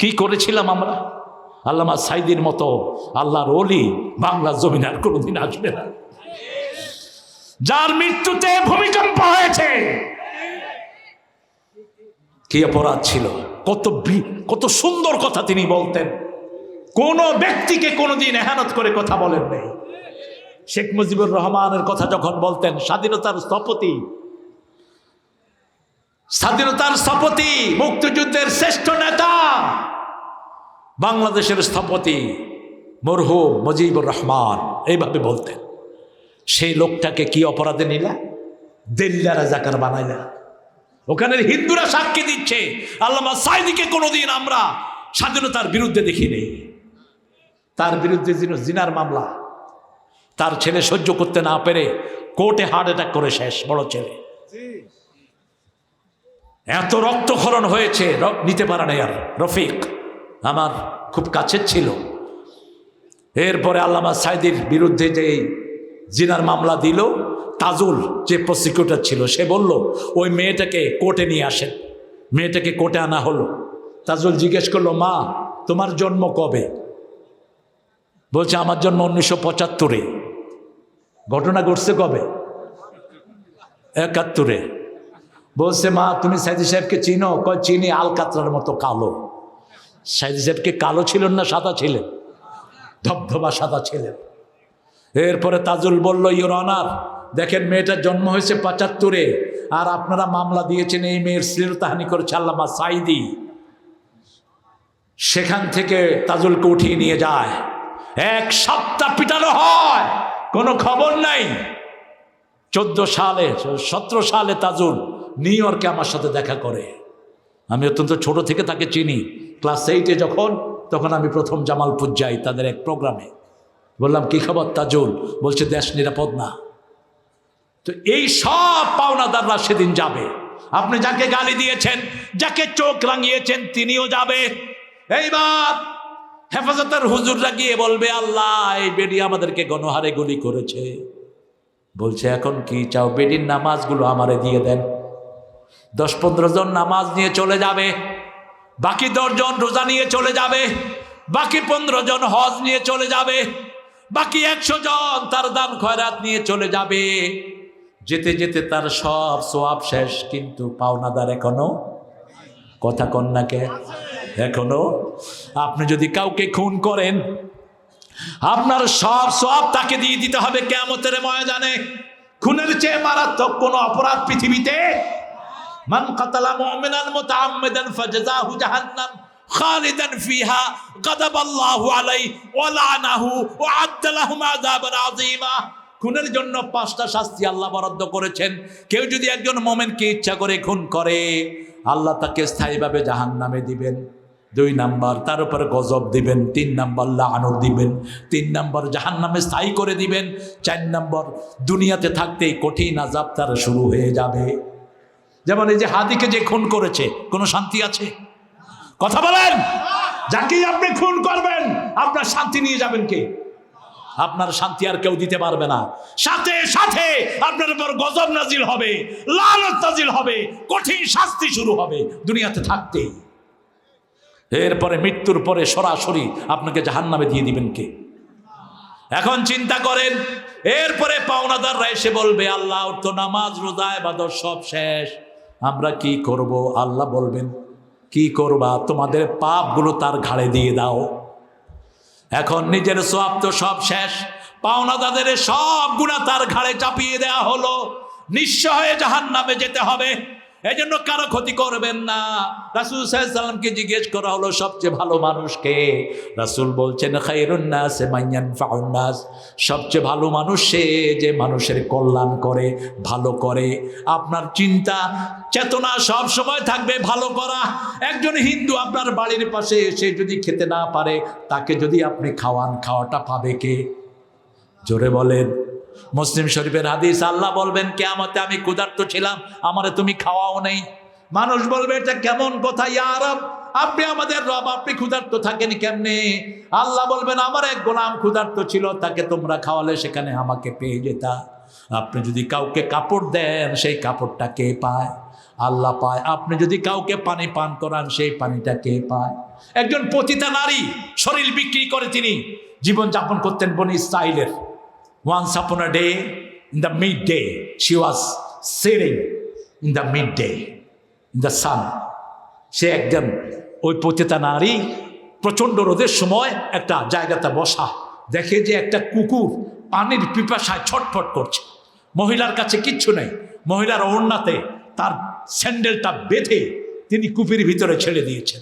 কি করেছিলাম আমরা? আল্লামা সাইদির মতো আল্লাহর ওলি বাংলা জমিনে আর কোনোদিন আসবে না, যার মৃত্যুতে ভূমিকম্প হয়েছে। কি অপরাধ ছিল! কত সুন্দর কথা তিনি বলতেন। কোন ব্যক্তিকে কোনোদিন এহানত করে কথা বলেন নাই। শেখ মুজিবুর রহমানের কথা যখন বলতেন, স্বাধীনতার স্থপতি, মুক্তিযুদ্ধের শ্রেষ্ঠ নেতা, বাংলাদেশের স্থপতি মরহুম মুজিবুর রহমান, এইভাবে বলতেন। সেই লোকটাকে কি অপরাধে নিলা? দেল্লা রাজাকার বানাইলা। ওখানের হিন্দুরা সাক্ষী দিচ্ছে, আল্লামা সাইদিকে কোনোদিন আমরা স্বাধীনতার বিরুদ্ধে দেখিনি। তার বিরুদ্ধে জিনার মামলা, তার ছেলে সহ্য করতে না পেরে কোর্টে হার্ট অ্যাটাক করে শেষ, বড় ছেলে। এত রক্তক্ষরণ হয়েছে, নিতে পারে না। আর রফিক আমার খুব কাছের ছিল। এরপরে আল্লামা সাইদির বিরুদ্ধে যে জিনার মামলা দিল, তাজুল যে প্রসিকিউটর ছিল, সে বলল ওই মেয়েটাকে কোর্টে নিয়ে আসেন। মেয়েটাকে কোর্টে আনা হলো। তাজুল জিজ্ঞেস করলো, মা তোমার জন্ম কবে? বলছে আমার জন্ম 1975-এ। ঘটনা ঘটছে কবে? 71-এ। বলছে মা তুমি সাইদি সাহেবকে চিনো? কয় চিনি, আলকাতরার মতো কালো। সাইদি সাহেবকে কালো ছিলেন না সাদা ছিলেন? ধবধবা সাদা ছিলেন। এরপরে তাজুল বলল, ইওর অনার, দেখেন মেয়েটার জন্ম হয়েছে 75-এ, আর আপনারা মামলা দিয়েছেন এই মেয়ের শ্লীলতাহানি করেছে আল্লামা সাইদি। সেখান থেকে তাজুলকে উঠিয়ে নিয়ে যায়। 1 সপ্তাহ পিটানো হয়, কোনো খবর নাই। 17 সালে তাজুল নিউ ইয়র্কে আমার সাথে দেখা করে। আমি অত্যন্ত ছোট থেকে তাকে চিনি। ক্লাস 8-এ তখন আমি প্রথম জামালপুর যাই তাদের এক প্রোগ্রামে। বললাম কি খবর তাজুল? বলছে দেশ নিরাপদ না। তো এই সব পাওনাদাররা সেদিন যাবে। আপনি যাকে গালি দিয়েছেন, যাকে চোখ রাঙিয়েছেন, তিনিও যাবে। এইবার হেফাজতের হুজুররা গিয়ে বলবে, আল্লাহ এই বেডি আমাদেরকে গণহারে গুলি করেছে। বলছে এখন কি চাও? বেডির নামাজগুলো আমারে দিয়ে দেন। 10-15 জন নামাজ নিয়ে চলে যাবে, বাকি 10 জন রোজা নিয়ে চলে যাবে, বাকি 15 জন হজ নিয়ে চলে যাবে, বাকি 100 জন তার দান খয়রাত নিয়ে চলে যাবে। যেতে যেতে তার সব সোয়াব শেষ, কিন্তু পাওনাদার এখনো। কথা কন্যাকে এখনো। আপনি যদি কাউকে খুন করেন, আপনার সব সোয়াব তাকে দিয়ে দিতে হবে কিয়ামতের ময়দানে। খুনের চেয়ে মারাত্মক কোন অপরাধ পৃথিবীতে। মান কাতালা মুমিনান মুতাআম্মিদান ফাজাযাহু জাহান্নাম খালিদান ফিহা গাদাবাল্লাহু আলাইহি ওয়া লানাহু ওয়া আ'আদ্দা লাহুম আযাবান আযীমা। খুনের জন্য 5টা শাস্তি আল্লাহ বরাদ্দ করেছেন। কেউ যদি একজন মুমিনকে ইচ্ছা করে খুন করে, আল্লাহ তাকে স্থায়ীভাবে জাহান্নামে দিবেন। 2 নাম্বার, তার উপরে গজব দিবেন। 3 নাম্বার লাআনত দিবেন। 3 নাম্বার জাহান্নামে স্থায়ী করে দিবেন। 4 নাম্বার দুনিয়াতে থাকতেই কঠিন আযাব তার শুরু হয়ে যাবে। যেমন এই যে হাদিকে যে খুন করেছে, কোনো শান্তি আছে? কথা বলেন। যাকেই আপনি খুন করবেন, আপনার শান্তি নিয়ে যাবেন কে? আপনার শান্তি আর কেউ দিতে পারবে না। সাথে সাথে আপনার উপর গজব নাজিল হবে, লানত নাজিল হবে, কঠিন শাস্তি শুরু হবে দুনিয়াতে থাকতেই। এরপরে মৃত্যুর পরে সরাসরি আপনাকে জাহান্নামে দিয়ে দিবেন কে? এখন চিন্তা করেন। এরপরে পাওনাদাররা এসে বলবে, আল্লাহ ওর তো নামাজ রোজা ইবাদত সব শেষ, আমরা কি করব? আল্লাহ বলবেন, কি করবা? তোমাদের পাপগুলো তার ঘাড়ে দিয়ে দাও। এখন নিজের সওয়াব তো সব শেষ, পাওনাদারদের সব গুনাহ তার ঘাড়ে চাপিয়ে দেওয়া হলো। নিঃস্ব হয়ে জাহান্নামে যেতে হবে। এজন্য কারো ক্ষতি করবেন না। রাসূল সাল্লাল্লাহু আলাইহি সাল্লামকে জিজ্ঞেস করা হলো সবচেয়ে ভালো মানুষ কে? রাসূল বলছেন খায়রুন নাস মান ইয়ানফাউন নাস। সবচেয়ে ভালো মানুষ সে যে মানুষের কল্যাণ করে, ভালো করে। আপনার চিন্তা চেতনা সব সময় থাকবে ভালো করা। একজন হিন্দু আপনার বাড়ির পাশে এসে যদি খেতে না পারে, তাকে যদি আপনি খাওয়ান, খাওয়াটা পাবে কে? জোরে বলেন। মুসলিম শরীফের হাদিস, আল্লাহ বলবেন কিয়ামতে আমি ক্ষুধার্ত ছিলাম, আমারে তুমি খাওয়াও নেই। মানুষ বলবে এটা কেমন কথা, ইয়া রব, আপনি আমাদের রব, আপনি ক্ষুধার্ত থাকেন কেমনে? আল্লাহ বলবেন আমার এক গোলাম ক্ষুধার্ত ছিল, তাকে তোমরা খাওয়ালে সেখানে আমাকে পেয়ে যেতা। আপনি যদি কাউকে কাপড় দেন, সেই কাপড়টা কে পায়? আল্লাহ পায়। আপনি যদি কাউকে পানি পান করান, সেই পানিটা কে পায়? একজন পতিতা নারী শরীর বিক্রি করে তিনি জীবনযাপন করতেন বনি ইসরাইলের। Once upon a day in the midday she was sitting in the midday in the sun. সে একজন ওই পতিতা নারী প্রচণ্ড রোদের সময় একটা জায়গাতে বসা, দেখে যে একটা কুকুর পানির পিপাসায় ছটফট করছে। মহিলার কাছে কিচ্ছু নেই, মহিলার ওড়নাতে তার স্যান্ডেলটা বেঁধে তিনি কূপের ভিতরে ছেড়ে দিয়েছেন।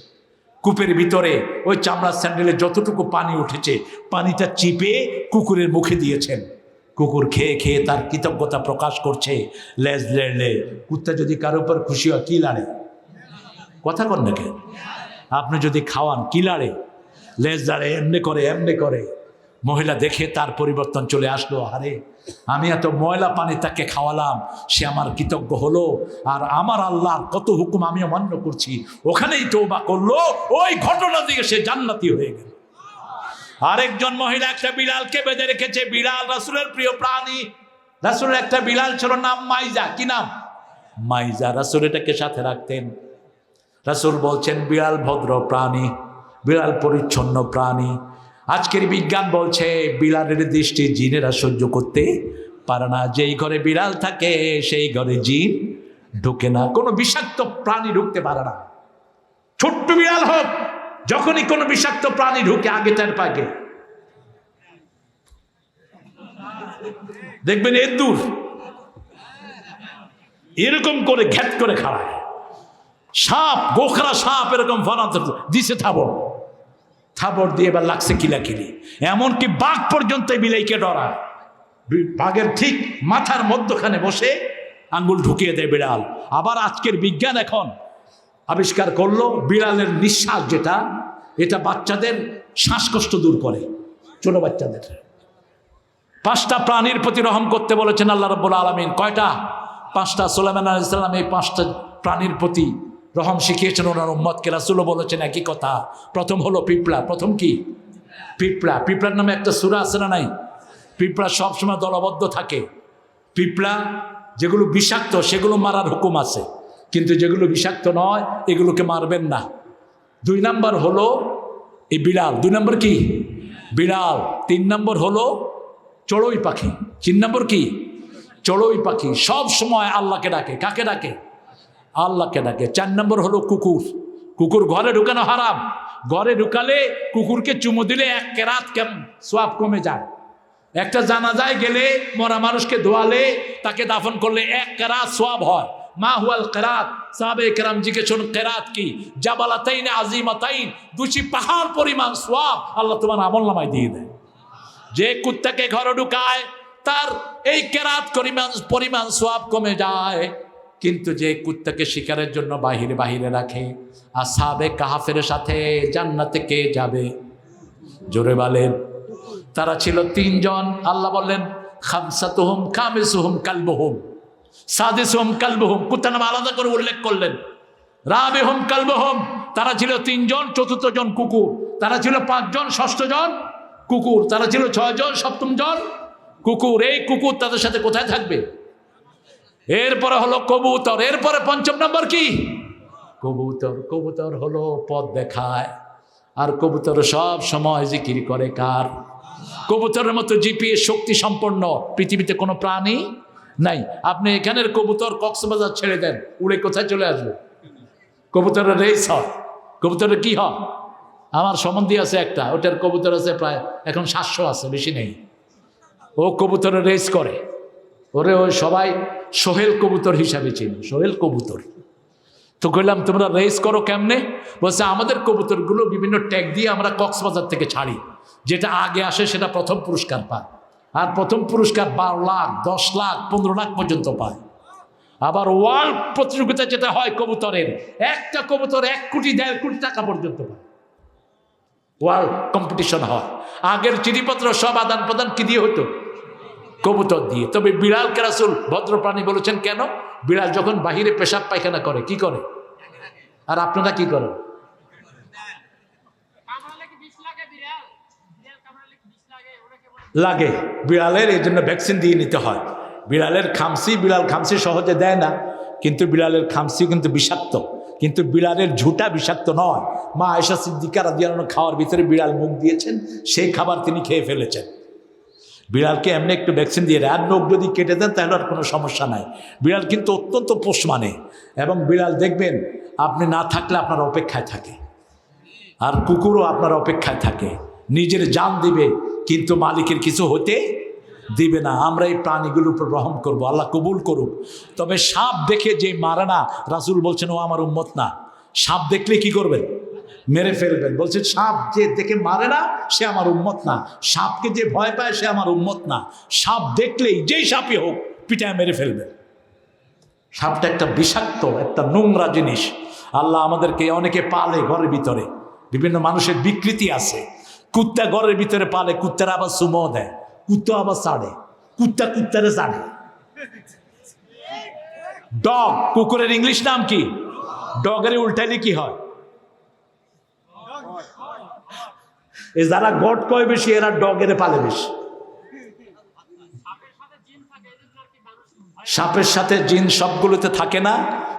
কূপের ভিতরে ওই চামড়ার স্যান্ডেলে যতটুকু পানি উঠেছে পানিটা চিপে কুকুরের মুখে দিয়েছেন। কুকুর খেয়ে খেয়ে তার কৃতজ্ঞতা প্রকাশ করছে। লেজ লেড়লে কুত্তা যদি কারোর উপর খুশি হয় কি লাড়ে? কথা কন না কেন? আপনি যদি খাওয়ান কি লাড়ে? লেজ লাড়ে, এমনি করে এমনি করে। মহিলা দেখে তার পরিবর্তন চলে আসলো। আরে আমি এত ময়লা পানি তাকে খাওয়ালাম, সে আমার কৃতজ্ঞ হলো, আর আমার আল্লাহর কত হুকুম আমি অমান্য করছি, ওখানেই তওবা করলো। ওই ঘটনা থেকে সে জান্নাতি হয়ে গেল। আরেকজন মহিলা একটা বিড়ালকে বেঁধে রেখেছে। বিড়াল রাসূলের প্রিয় প্রাণী। রাসূলের একটা বিড়াল ছিল, নাম মাইজা। কি নাম? মাইজা। রাসূল এটাকে সাথে রাখতেন। রাসূল বলছেন বিড়াল ভদ্র প্রাণী, বিড়াল পরিচ্ছন্ন প্রাণী। আজকের বিজ্ঞান বলছে বিড়ালের দৃষ্টি জিনেরা সহ্য করতে পারে না। যেই ঘরে বিড়াল থাকে সেই ঘরে জিন ঢুকে না, কোনো বিষাক্ত প্রাণী ঢুকতে পারে না। ছোট্ট বিড়াল হোক, যখনই কোনো বিষাক্ত প্রাণী ঢুকে আগে টের পাকে। দেখবেন এদুর এরকম করে ঘ্যাট করে খাড়ায়। সাপ, গোখরা সাপ এরকম ফানাতে দিছে থাবড়, থাবড় দিয়ে এবার লাগছে কিলাকিলি। এমনকি বাঘ পর্যন্ত বিলাইকে ডরায়। বাঘের ঠিক মাথার মধ্যখানে বসে আঙ্গুল ঢুকিয়ে দেয় বিড়াল। আবার আজকের বিজ্ঞান এখন আবিষ্কার করলো বিড়ালের নিঃশ্বাস যেটা, এটা বাচ্চাদের শ্বাসকষ্ট দূর করে, ছোট বাচ্চাদের। 5টা প্রাণীর প্রতি রহম করতে বলেছেন আল্লাহ রাব্বুল আলামিন। কয়টা? 5টা। সুলাইমান আলাইহিস সালাম এই 5টা প্রাণীর প্রতি রহম শিখিয়েছেন ওনার উম্মতকে। রাসূলও বলেছেন একই কথা। প্রথম হলো পিঁপড়া। প্রথম কি? পিঁপড়া। পিঁপড়ার নামে একটা সূরা আছে না নাই? পিঁপড়া সবসময় দলবদ্ধ থাকে। পিঁপড়া যেগুলো বিষাক্ত সেগুলো মারার হুকুম আছে, কিন্তু যেগুলো বিষাক্ত নয় এগুলোকে মারবেন না। 2 নম্বর হলো এই বিড়াল। 2 নম্বর কি? বিড়াল। 3 নম্বর হলো চড়ুই পাখি। 3 নম্বর কি? চড়ুই পাখি। সব সময় আল্লাহকে ডাকে। কাকে ডাকে? আল্লাহকে ডাকে। 4 নম্বর হলো কুকুর। কুকুর ঘরে ঢুকানো হারাম। ঘরে ঢুকালে কুকুরকে চুমু দিলে 1 কেরাত সওয়াব কমে যায়। একটা জানাজায় গেলে মরা মানুষকে ধোয়ালে তাকে দাফন করলে 1 কেরাত সওয়াব হয়। মা হুয়াল কেরাত? সাহাবে কেরাম জিজ্ঞেস করেন কেরাত কি? জাবালাতাইন আজিমাতাইন, 2টি পাহাড় পরিমাণ সওয়াব আল্লাহ তোমার আমলনামায় দিয়ে দেয়। যে কুত্তাকে ঘরে ঢুকায় তার এই কেরাত পরিমাণ সওয়াব কমে যায়, কিন্তু যে কুত্তাকে শিকারের জন্য বাহিরে বাহিরে রাখে, আসহাবে কাহাফের সাথে জান্নাতে কে যাবে? জোরে বলেন। তারা ছিল 3 জন। আল্লাহ বললেন খামসাতুহুম খামিসুহুম কালবুহুম সাদিসুহুম কালবুহুম। কুত্তার নাম আলাদা করে উল্লেখ করলেন। রাবিহুম কালবুহুম, তারা ছিল 3 জন, 4র্থ জন কুকুর। তারা ছিল 5 জন, 6ষ্ঠ জন কুকুর। তারা ছিল 6 জন, 7ম জন কুকুর। এই কুকুর তাদের সাথে কোথায় থাকবে? এরপরে হলো কবুতর। এরপরে 5ম নম্বর কি? কবুতর। কবুতর হলো পথ দেখায়, আর কবুতর সব সময় জিকির করে কার? কবুতরের মতো জিপিএস শক্তি সম্পন্ন পৃথিবীতে কোনো প্রাণী নাই। আপনি এখানের কবুতর কক্সবাজার ছেড়ে দেন, উড়ে কোথায় চলে আসবে? কবুতরের রেস হয়। কবুতরের কি হয়? আমার সম্বন্ধী আছে একটা, ওটার কবুতর আছে প্রায় এখন 700 আছে, বেশি নেই। ও কবুতরের রেস করে। ওরে ওই সবাই সোহেল কবুতর হিসাবে চিনি, সোহেল কবুতর। তো কইলাম তোমরা রেস করো কেমনে? বলছে আমাদের কবুতরগুলো বিভিন্ন ট্যাগ দিয়ে আমরা কক্সবাজার থেকে ছাড়ি, যেটা আগে আসে সেটা প্রথম পুরস্কার পায়। আর প্রথম পুরস্কার 12 লাখ, 10 লাখ, 15 লাখ পর্যন্ত পায়। আবার ওয়ার্ল্ড প্রতিযোগিতা যেটা হয় কবুতরের, একটা কবুতর 1 কোটি 1.5 কোটি টাকা পর্যন্ত পায়। ওয়ার্ল্ড কম্পিটিশন হয়। আগের চিঠিপত্র সব আদান প্রদান কি দিয়ে হতো? কবুতর দিয়ে। তবে বিড়ালকে রাসূল ভদ্র প্রাণী বলেছেন কেন? বিড়াল যখন বাহিরে পেশাব পায়খানা করে কি করে? আর আপনারা কি করেন? লাগে। বিড়ালের এই জন্য ভ্যাকসিন দিয়ে নিতে হয়। বিড়ালের খামসি, বিড়াল খামসি সহজে দেয় না, কিন্তু বিলালের খামসিও কিন্তু বিষাক্ত, কিন্তু বিড়ালের ঝুঁটা বিষাক্ত নয়। মা আয়েশা সিদ্দিকা রাদিয়াল্লাহু আনহা খাওয়ার ভিতরে বিড়াল মুখ দিয়েছেন, সেই খাবার তিনি খেয়ে ফেলেছেন। বিড়ালকে এমনি একটু ভ্যাকসিন দিয়ে আর নখ যদি কেটে দেন তাহলে আর কোনো সমস্যা নাই। বিড়াল কিন্তু অত্যন্ত পোষ মানে, এবং বিড়াল দেখবেন আপনি না থাকলে আপনার অপেক্ষায় থাকে, আর কুকুরও আপনার অপেক্ষায় থাকে। নিজের জান দিবে কিন্তু মালিকের কিছু হতে দিবে না। আমরা এই প্রাণীগুলোর উপর রহম করব, আল্লাহ কবুল করুক। তবে সাপ দেখে যে মারে না, রাসূল বলছেন ও আমার উম্মত না। সাপ দেখলে কি করবেন? মেরে ফেলবেন। বলছেন সাপ যে দেখে মারে না সে আমার উম্মত না, সাপকে যে ভয় পায় সে আমার উম্মত না। সাপ দেখলেই যেই সাপই হোক পিটায় মেরে ফেলবেন। সাপটা একটা বিষাক্ত, একটা নোংরা জিনিস। আল্লাহ আমাদেরকে, অনেকে পালে ঘরের ভিতরে, বিভিন্ন মানুষের বিকৃতি আছে। কুত্তা ঘরের ভিতরে পালে, কুত্তারা আবার সুমো দেয়, কুত্তা আবার ছাড়ে, কুত্তা কুত্তারে ছাড়ে। ডগ, কুকুরের ইংলিশ নাম কি? ডগের উল্টাইলে কি হয়? এ যারা গড কয় বেশি এরা ডগের পালে বেশি। সাপের সাথে জিন সবগুলোতে থাকে না।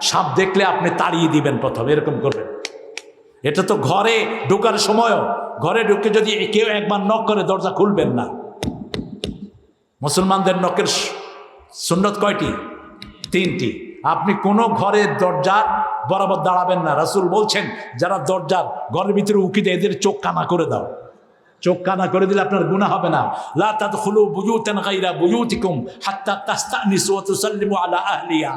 সাপ দেখলে আপনি তাড়িয়ে দিবেন প্রথম, এরকম করবেন। এটা তো ঘরে ঢোকার সময়ও, ঘরে ঢুকে যদি কেউ একবার নক করে দরজা খুলবেন না। মুসলমানদের নকের সুন্নত কয়টি? 3টি। আপনি কোনো ঘরের দরজার বরাবর দাঁড়াবেন না। রাসূল বলছেন যারা দরজার ঘরের ভিতরে উকি দেয় এদের চোখ কানা করে দাও। চোখ কানা করে দিলে আপনার গুনাহ হবে না। লা তাদখুলু বুয়ুতান গায়রা বুয়ুতিকুম হাত্তা তাস্তানিসু ওয়া তুসাল্লিমু আলা আহলিহা।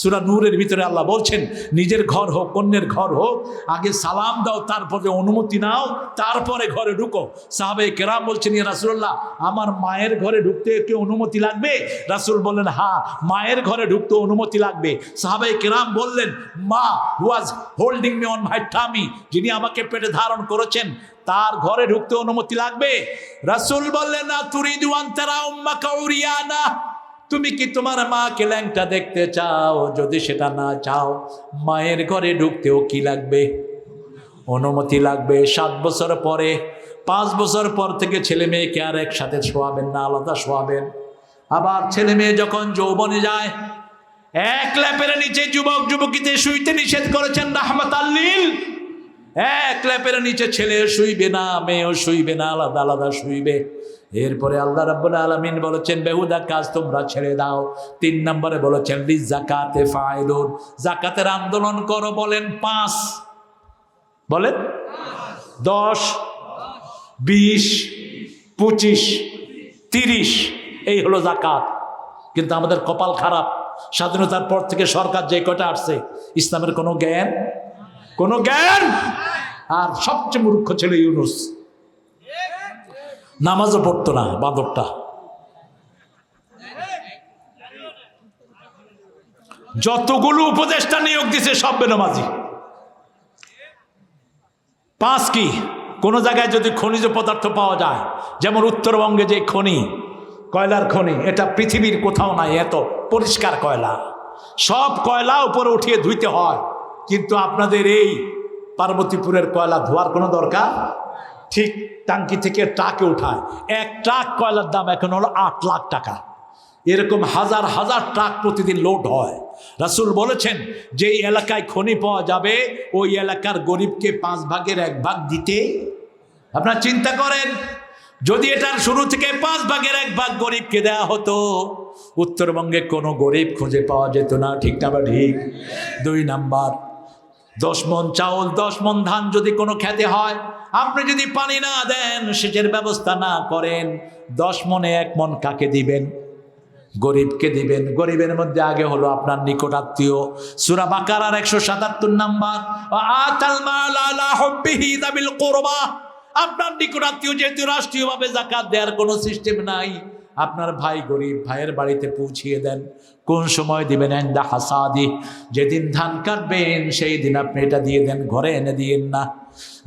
সূরা নূরের ভিতরে আল্লাহ বলছেন নিজের ঘর হোক, অন্যের ঘর হোক, আগে সালাম দাও, তারপরে অনুমতি নাও, তারপরে ঘরে ঢুকো। সাহাবায়ে কেরাম বলছেন ইয়া রাসূলুল্লাহ, আমার মায়ের ঘরে ঢুকতে কি অনুমতি লাগবে? রাসূল বললেন হ্যাঁ, মায়ের ঘরে ঢুকতে অনুমতি লাগবে। সাহাবায়ে কেরাম বললেন মা was holding me on my tummy, যিনি আমাকে পেটে ধারণ করেছেন তার ঘরে ঢুকতে অনুমতি লাগবে? রাসূল বললেন না তুরিদু আন তারা উম্মাকা উরিয়ানা, তুমি কি তোমার মাকে ল্যাংটা দেখতে চাও? যদি সেটা না চাও, মায়ের ঘরে ঢুকতেও কি লাগবে? অনুমতি লাগবে। 7 বছর পরে, 5 বছর পর থেকে ছেলে মেয়েকে আর একসাথে শোয়াবেন না, আলাদা শোয়াবেন। আবার ছেলে মেয়ে যখন যৌবনে যায়, এক ল্যাপের নিচে যুবক যুবতীতে শুইতে নিষেধ করেছেন রাহমাতাল লিল। এক ল্যাপের নিচে ছেলে শুইবে না, মেয়েও শুইবে না, আলাদা আলাদা শুইবে। এরপরে আল্লাহ রাব্বুল আলামিন বলেছেন বেহুদা কাজ তোমরা ছেড়ে দাও। 3 নম্বরে বলেছেন লিযাকাতে ফাইলুন, যাকাতের আন্দোলন করো। বলেন 5, বলেন 10, 20, 25, 30, এই হলো যাকাত। কিন্তু আমাদের কপাল খারাপ, স্বাধীনতার পর থেকে সরকার যে কয়টা আসছে, ইসলামের কোনো জ্ঞান, কোনো জ্ঞান। আর সবচেয়ে মূর্খ ছিল ইউনূস, নামাজও পড়তো না বাঁদরটা। যতগুলো উপদেষ্টা নিয়োগ দিছে সব বেনামাজি। 5 কি? কোন জায়গায় যদি খনিজ পদার্থ পাওয়া যায়, যেমন উত্তরবঙ্গে যে খনি, কয়লার খনি, এটা পৃথিবীর কোথাও নাই এত পরিষ্কার কয়লা। সব কয়লা উপরে উঠিয়ে ধুইতে হয়, কিন্তু আপনাদের এই পার্বতীপুরের কয়লা ধোয়ার কোনো দরকার, ঠিক টাঙ্কি থেকে ট্রাকে উঠায়। 1 ট্রাক কয়লার দাম এখন হলো 8 লাখ টাকা। এরকম হাজার হাজার ট্রাক প্রতিদিন লোড হয়। রাসূল বলেছেন যেই এলাকায় খনি পাওয়া যাবে ওই এলাকার গরিবকে 5 ভাগের 1 ভাগ দিতে। আপনারা চিন্তা করেন, যদি এটার শুরু থেকে 5 ভাগের 1 ভাগ গরিবকে দেয়া হতো, উত্তরবঙ্গে কোনো গরিব খুঁজে পাওয়া যেত না। ঠিক না বা ঠিক? 2 নাম্বার, 10 মণ চাউল 10 মণ ধান যদি কোনো খেতে হয়, আপনি যদি পানি না দেন, সেচের ব্যবস্থা না করেন, 10 মণে 1 মণ কাকে দিবেন? গরিবকে দিবেন। গরিবের মধ্যে আগে হলো আপনার নিকট আত্মীয়। সূরা বাকারার 177 নাম্বার, আতাল মাল আলা হুব্বিহি যাবিল কুরবা। আপনার নিকট আত্মীয় যেহেতু রাষ্ট্রীয়ভাবে যাকাত দেওয়ার কোনো সিস্টেম নাই, আপনার ভাই গরিব, ভাইয়ের বাড়িতে পৌঁছিয়ে দেন। কোন সময় দিবেন? ইনদা হাসাদি, যেদিন ধান কাটবেন সেই দিন আপনি এটা দিয়ে দেন, ঘরে এনে দিয়েন না।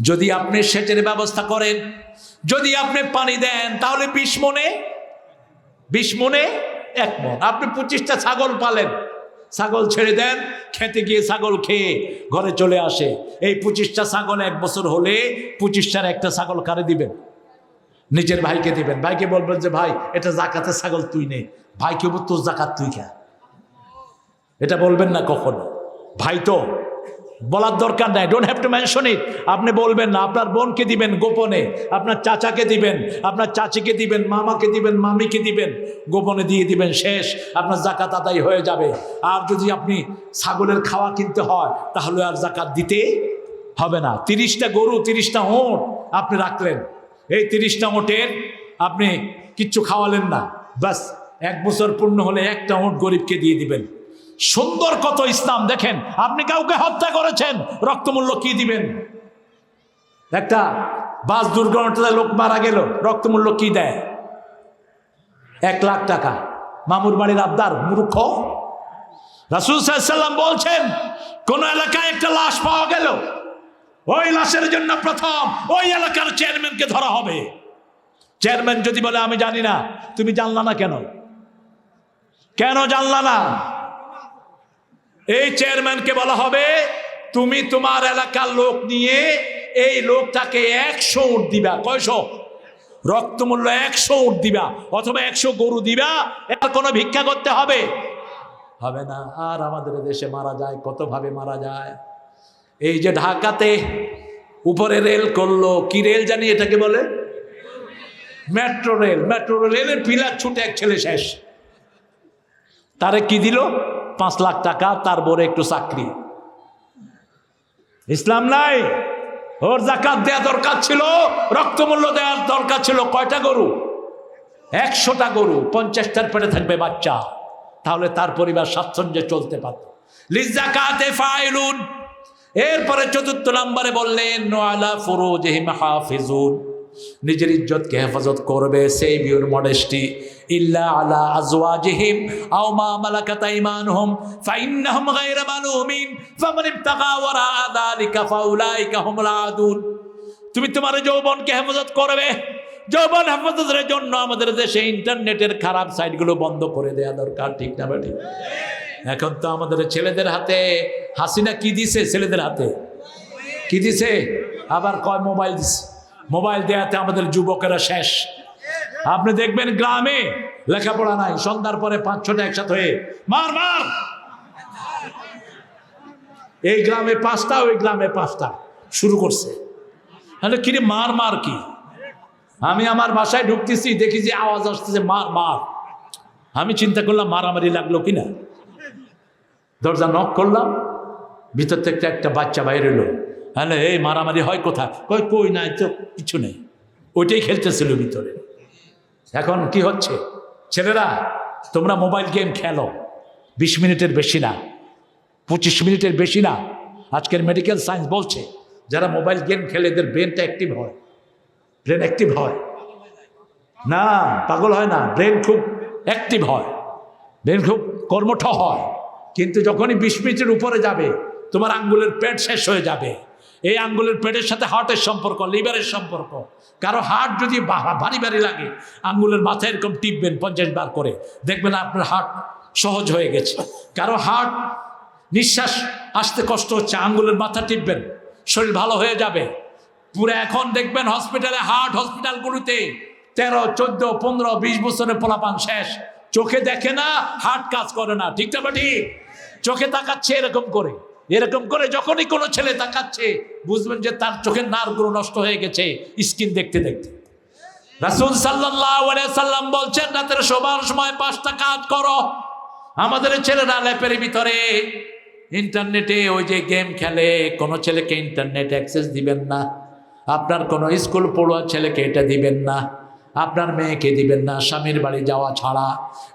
যদি আপনি সেচের ব্যবস্থা করেন, যদি আপনি পানি দেন, তাহলে 20 মণে 1 মণ। আপনি 25টা ছাগল পালেন, ছাগল ছেড়ে দেন, খেতে গিয়ে ছাগল খেয়ে ঘরে চলে আসে। এই 25টা ছাগল 1 বছর হলে 25টার একটা ছাগল কারে দিবেন? নিজের ভাইকে দিবেন। ভাইকে বলবেন যে ভাই এটা যাকাতের ছাগল তুই নে। ভাই কেউ তোর যাকাত তুই খা। এটা বলবেন না কখনো। ভাই তো বলার দরকার নাই, don't have to mention it. আপনি বলবেন না, আপনার বোনকে দিবেন গোপনে, আপনার চাচাকে দিবেন, আপনার চাচিকে দিবেন, মামাকে দিবেন, মামিকে দিবেন, গোপনে দিয়ে দিবেন, শেষ, আপনার জাকাত আদায় হয়ে যাবে। আর যদি আপনি ছাগলের খাওয়া কিনতে হয় তাহলে আর জাকাত দিতে হবে না। 30টা গরু 30টা ওঁট আপনি রাখলেন, এই 30টা ওঁটের আপনি কিচ্ছু খাওয়ালেন না, বাস 1 বছর পূর্ণ হলে একটা ওঁট গরিবকে দিয়ে দিবেন। সুন্দর কত ইসলাম দেখেন। আপনি কাউকে হত্যা করেছেন, রক্তমূল্য কি দিবেন? একটা বাস দুর্ঘটনায় লোক মারা গেল, রক্তমূল্য কি দেয়? 1 লাখ টাকা। মামুর বাড়ির আবদার মূর্খ। রাসূল সাল্লাল্লাহু আলাইহি ওয়াসাল্লাম বলছেন, কোন এলাকায় একটা লাশ পাওয়া গেল, ওই লাশের জন্য প্রথম ওই এলাকার চেয়ারম্যানকে ধরা হবে। চেয়ারম্যান যদি বলে আমি জানি না, তুমি জানলা না কেন? কেন জানলা না? এই চেয়ারম্যানকে বলা হবে, তুমি তোমার এলাকার লোক নিয়ে এই লোকটাকে 100 উট দিবা। কয়শো? রক্তমূল্য 100 উট দিবা, অথবা 100 গরু দিবা। এর কোনো ভিক্ষা করতে হবে হবে না। আর আমাদের দেশে মারা যায়, কতভাবে মারা যায়। এই যে ঢাকাতে উপরে রেল করলো, কি রেল জানি এটাকে বলে? Metro rail. মেট্রো রেলের পিলার ছুটে এক ছেলে শেষ। তারে কি দিল? 5 লাখ টাকা, তার বড় একটু চাকরি। ইসলাম নাই। ওর জাকাত দেওয়া দরকার ছিল, রক্তমূল্য দেওয়ার দরকার ছিল। কয়টা গরু? 100টা গরু, 50টার পেটে থাকবে বাচ্চা, তাহলে তার পরিবার স্বাচ্ছন্দ্যে চলতে পারত। লিজাকাতে ফাইলুন। এরপরে 4 নম্বরে বললেন, ওয়ালা ফুরুজিহিম হাফিজুন, নিজের ইজ্জতকে হেফাজত করবে, সেভ ইউর মডেস্টি, ইল্লা আলা আজওয়াজিহিম আও মা মালাকাত আইমানুহুম ফাইন্নাহুম গায়রা মালুমিন ফামান ইবতাগা ওয়ারা যালিকা ফাউলাইকা হুমুল আদুন। তুমি তোমার যৌবনকে হেফাজত করবে। যৌবন হেফাজতের জন্য আমাদের দেশে ইন্টারনেটের খারাপ সাইটগুলো বন্ধ করে দেওয়া দরকার, ঠিক না বেটি? এখন তো আমাদের ছেলেদের হাতে হাসিনা কি দিছে? ছেলেদের হাতে কি দিছে? আবার কয় মোবাইল দিছে। মোবাইল দেওয়াতে আমাদের যুবকেরা শেষ। আপনি দেখবেন গ্রামে লেখাপড়া নাই, সন্ধ্যার পরে 5-6টা একসাথে হয়ে মার মার, এই গ্রামে 5টা, ওই গ্রামে 5টা শুরু করছে। তাহলে কিরে মার মার কি? আমি আমার বাসায় ঢুকতেছি, দেখি যে আওয়াজ আসতেছে মার মার। আমি চিন্তা করলাম মারামারি লাগলো কিনা। দরজা নক করলাম, ভিতর থেকে একটা বাচ্চা বাইরে এলো। হ্যালো, এই মারামারি হয় কোথায়? কই নাই তো, কিছু নেই, ওইটাই খেলতেছিল ভিতরে। এখন কি হচ্ছে? ছেলেরা তোমরা মোবাইল গেম খেলো, 20 মিনিটের বেশি না, 25 মিনিটের বেশি না। আজকের মেডিকেল সায়েন্স বলছে যারা মোবাইল গেম খেলে এদের ব্রেনটা অ্যাক্টিভ হয়। ব্রেন অ্যাক্টিভ হয় না, পাগল হয় না, ব্রেন খুব অ্যাক্টিভ হয়, ব্রেন খুব কর্মঠ হয়। কিন্তু যখনই 20 মিনিটের উপরে যাবে, তোমার আঙ্গুলের পেট শেষ হয়ে যাবে। এই আঙ্গুলের পেটের সাথে হার্টের সম্পর্ক, লিভারের সম্পর্ক। কারো হার্ট যদি ভারী ভারী লাগে, আঙ্গুলের মাথায় এরকম টিপবেন 50 বার করে, দেখবেন আপনার হার্ট সহজ হয়ে গেছে। কারো হার্ট নিঃশ্বাস আসতে কষ্ট হচ্ছে, আঙ্গুলের মাথা টিপবেন, শরীর ভালো হয়ে যাবে পুরো। এখন দেখবেন হসপিটালে, হার্ট হসপিটালগুলোতে 13, 14, 15, 20 বছরের পোলাপান শেষ। চোখে দেখে না, হার্ট কাজ করে না, ঠিক না ঠিক? চোখে তাকাচ্ছে এরকম করে, এরকম করে। যখনই কোনো ছেলে তাকাচ্ছে বুঝবেন যে তার চোখের নার্ভগুলো নষ্ট হয়ে গেছে স্কিন দেখতে দেখতে। রাসূল সাল্লাল্লাহু আলাইহি সাল্লাম বলছেন, রাতের শোবার সময় 5টা কাজ করো। আমাদের ছেলেরা ল্যাপের ভিতরে ইন্টারনেটে ওই যে গেম খেলে। কোনো ছেলেকে ইন্টারনেট অ্যাক্সেস দিবেন না, আপনার কোনো স্কুল পড়ুয়া ছেলেকে এটা দিবেন না, আপনার মেয়েকে দিবেন না, স্বামীর বাড়ি যাওয়া ছাড়া।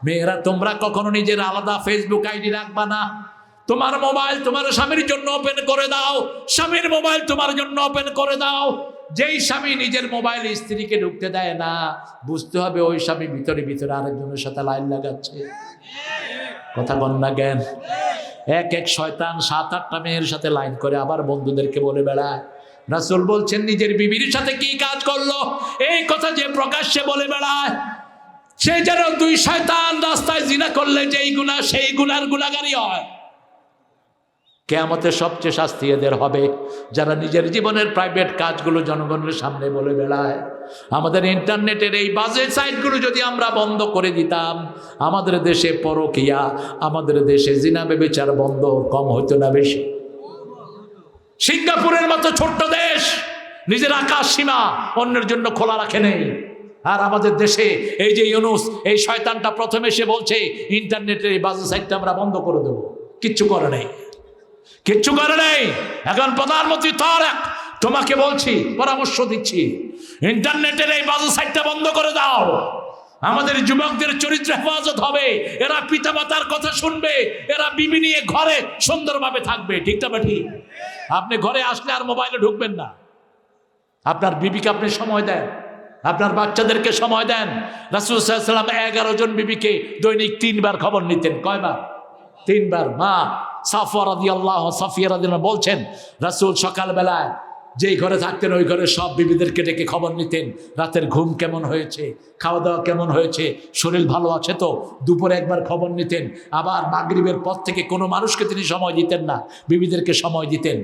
মেয়েরা তোমরা কখনো নিজের আলাদা ফেসবুক আইডি রাখবা না। তোমার মোবাইল তোমার স্বামীর জন্য ওপেন করে দাও, স্বামীর মোবাইল তোমার জন্য ওপেন করে দাও। যেই স্বামী নিজের মোবাইল স্ত্রীকে ঢুকতে দেয় না, বুঝতে হবে ওই স্বামী ভিতরে ভিতরে আরেকজনের সাথে লাইন লাগাচ্ছে। কথা বল না জ্ঞান। এক শয়তান 7-8টা মেয়ের সাথে লাইন করে, আবার বন্ধুদেরকে বলে বেড়ায়। রাসূল বলছেন, নিজের বিবির সাথে কি কাজ করলো এই কথা যে প্রকাশ্যে বলে বেড়ায়, সে যেন 2 শয়তান রাস্তায় জিনা করলে যেই গুনাহ সেই গুনার গুনাহগারী হয়। কিয়ামতে সবচেয়ে শাস্তি এদের হবে যারা নিজের জীবনের প্রাইভেট কাজগুলো জনগণের সামনে বলে বেড়ায়। আমাদের ইন্টারনেটের এই বাজে সাইটগুলো যদি আমরা বন্ধ করে দিতাম, আমাদের দেশে পরকীয়া, আমাদের দেশে জিনা ব্যভিচার বন্ধ কম হইতো না বেশি? সিঙ্গাপুরের মতো ছোট্ট দেশ নিজের আকাশ সীমা অন্যের জন্য খোলা রাখে নেই। আর আমাদের দেশে এই যে ইউনুস, এই শয়তানটা প্রথমে এসে বলছে ইন্টারনেটের এই বাজে সাইটটা আমরা বন্ধ করে দেবো, কিচ্ছু করে নেই, কিচ্ছু করে নেই। এখন প্রধানমন্ত্রী তারেক, তোমাকে বলছি, পরামর্শ দিচ্ছি, ইন্টারনেটের এই বাজে সাইটটা বন্ধ করে দাও। আমাদের যুবকদের চরিত্র হেফাজত হবে, এরা পিতামাতার কথা শুনবে, এরা বিবি নিয়ে ঘরে সুন্দরভাবে থাকবে। ঠিক না ঠিক? আপনি ঘরে আসলে আর মোবাইলে ঢুকবেন না, আপনার বিবিকে আপনি সময় দেন, আপনার বাচ্চাদেরকে সময় দেন। রাসূল সাল্লাল্লাহু আলাইহি ওয়াসাল্লাম 11 জন বিবিকে দৈনিক 3 বার খবর নিতেন। কয়বার? 3 বার। মা সাফিয়া রাদিয়াল্লাহু বলছেন, রাসূল সকালবেলায় যেই ঘরে থাকতেন ওই ঘরে সব বিবিদেরকে ডেকে খবর নিতেন, রাতের ঘুম কেমন হয়েছে, খাওয়া দাওয়া কেমন হয়েছে, শরীর ভালো আছে তো। দুপুরে একবার খবর নিতেন। আবার মাগরিবের পর থেকে কোনো মানুষকে তিনি সময় দিতেন না, বিবিদেরকে সময় দিতেন।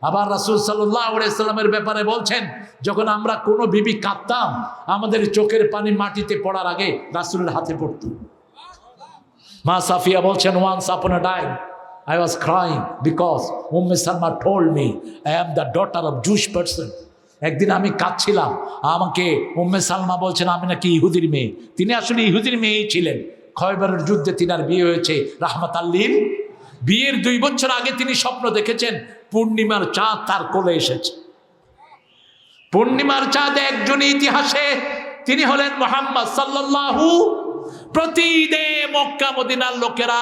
আবার রাসূল সাল্লাল্লাহু আলাইহি ওয়াসাল্লামের ব্যাপারে বলছেন, যখন আমরা কোনো বিবি কাঁদতাম, আমাদের চোখের পানি মাটিতে পড়ার আগে রাসূলের হাতে পড়ত। মা সাফিয়া বলছেন, once upon a time I was crying because Salma told me I am the daughter of Jewish person. একদিন আমি কাঁদছিলাম, আমাকে সালমা বলছেন আমি নাকি ইহুদির মেয়ে। তিনি আসলে ইহুদির মেয়েই ছিলেন। খয়বরের যুদ্ধে তিনার বিয়ে হয়েছে রাহমাতাল লিল। বিয়ের 2 বছর আগে তিনি স্বপ্ন দেখেছেন পূর্ণিমার চাঁদ তার কোলে এসেছে। পূর্ণিমার চাঁদ একজনই ইতিহাসে, তিনি হলেন মুহাম্মদ সাল্লাল্লাহু। প্রতিদিন মক্কা মদিনার লোকেরা,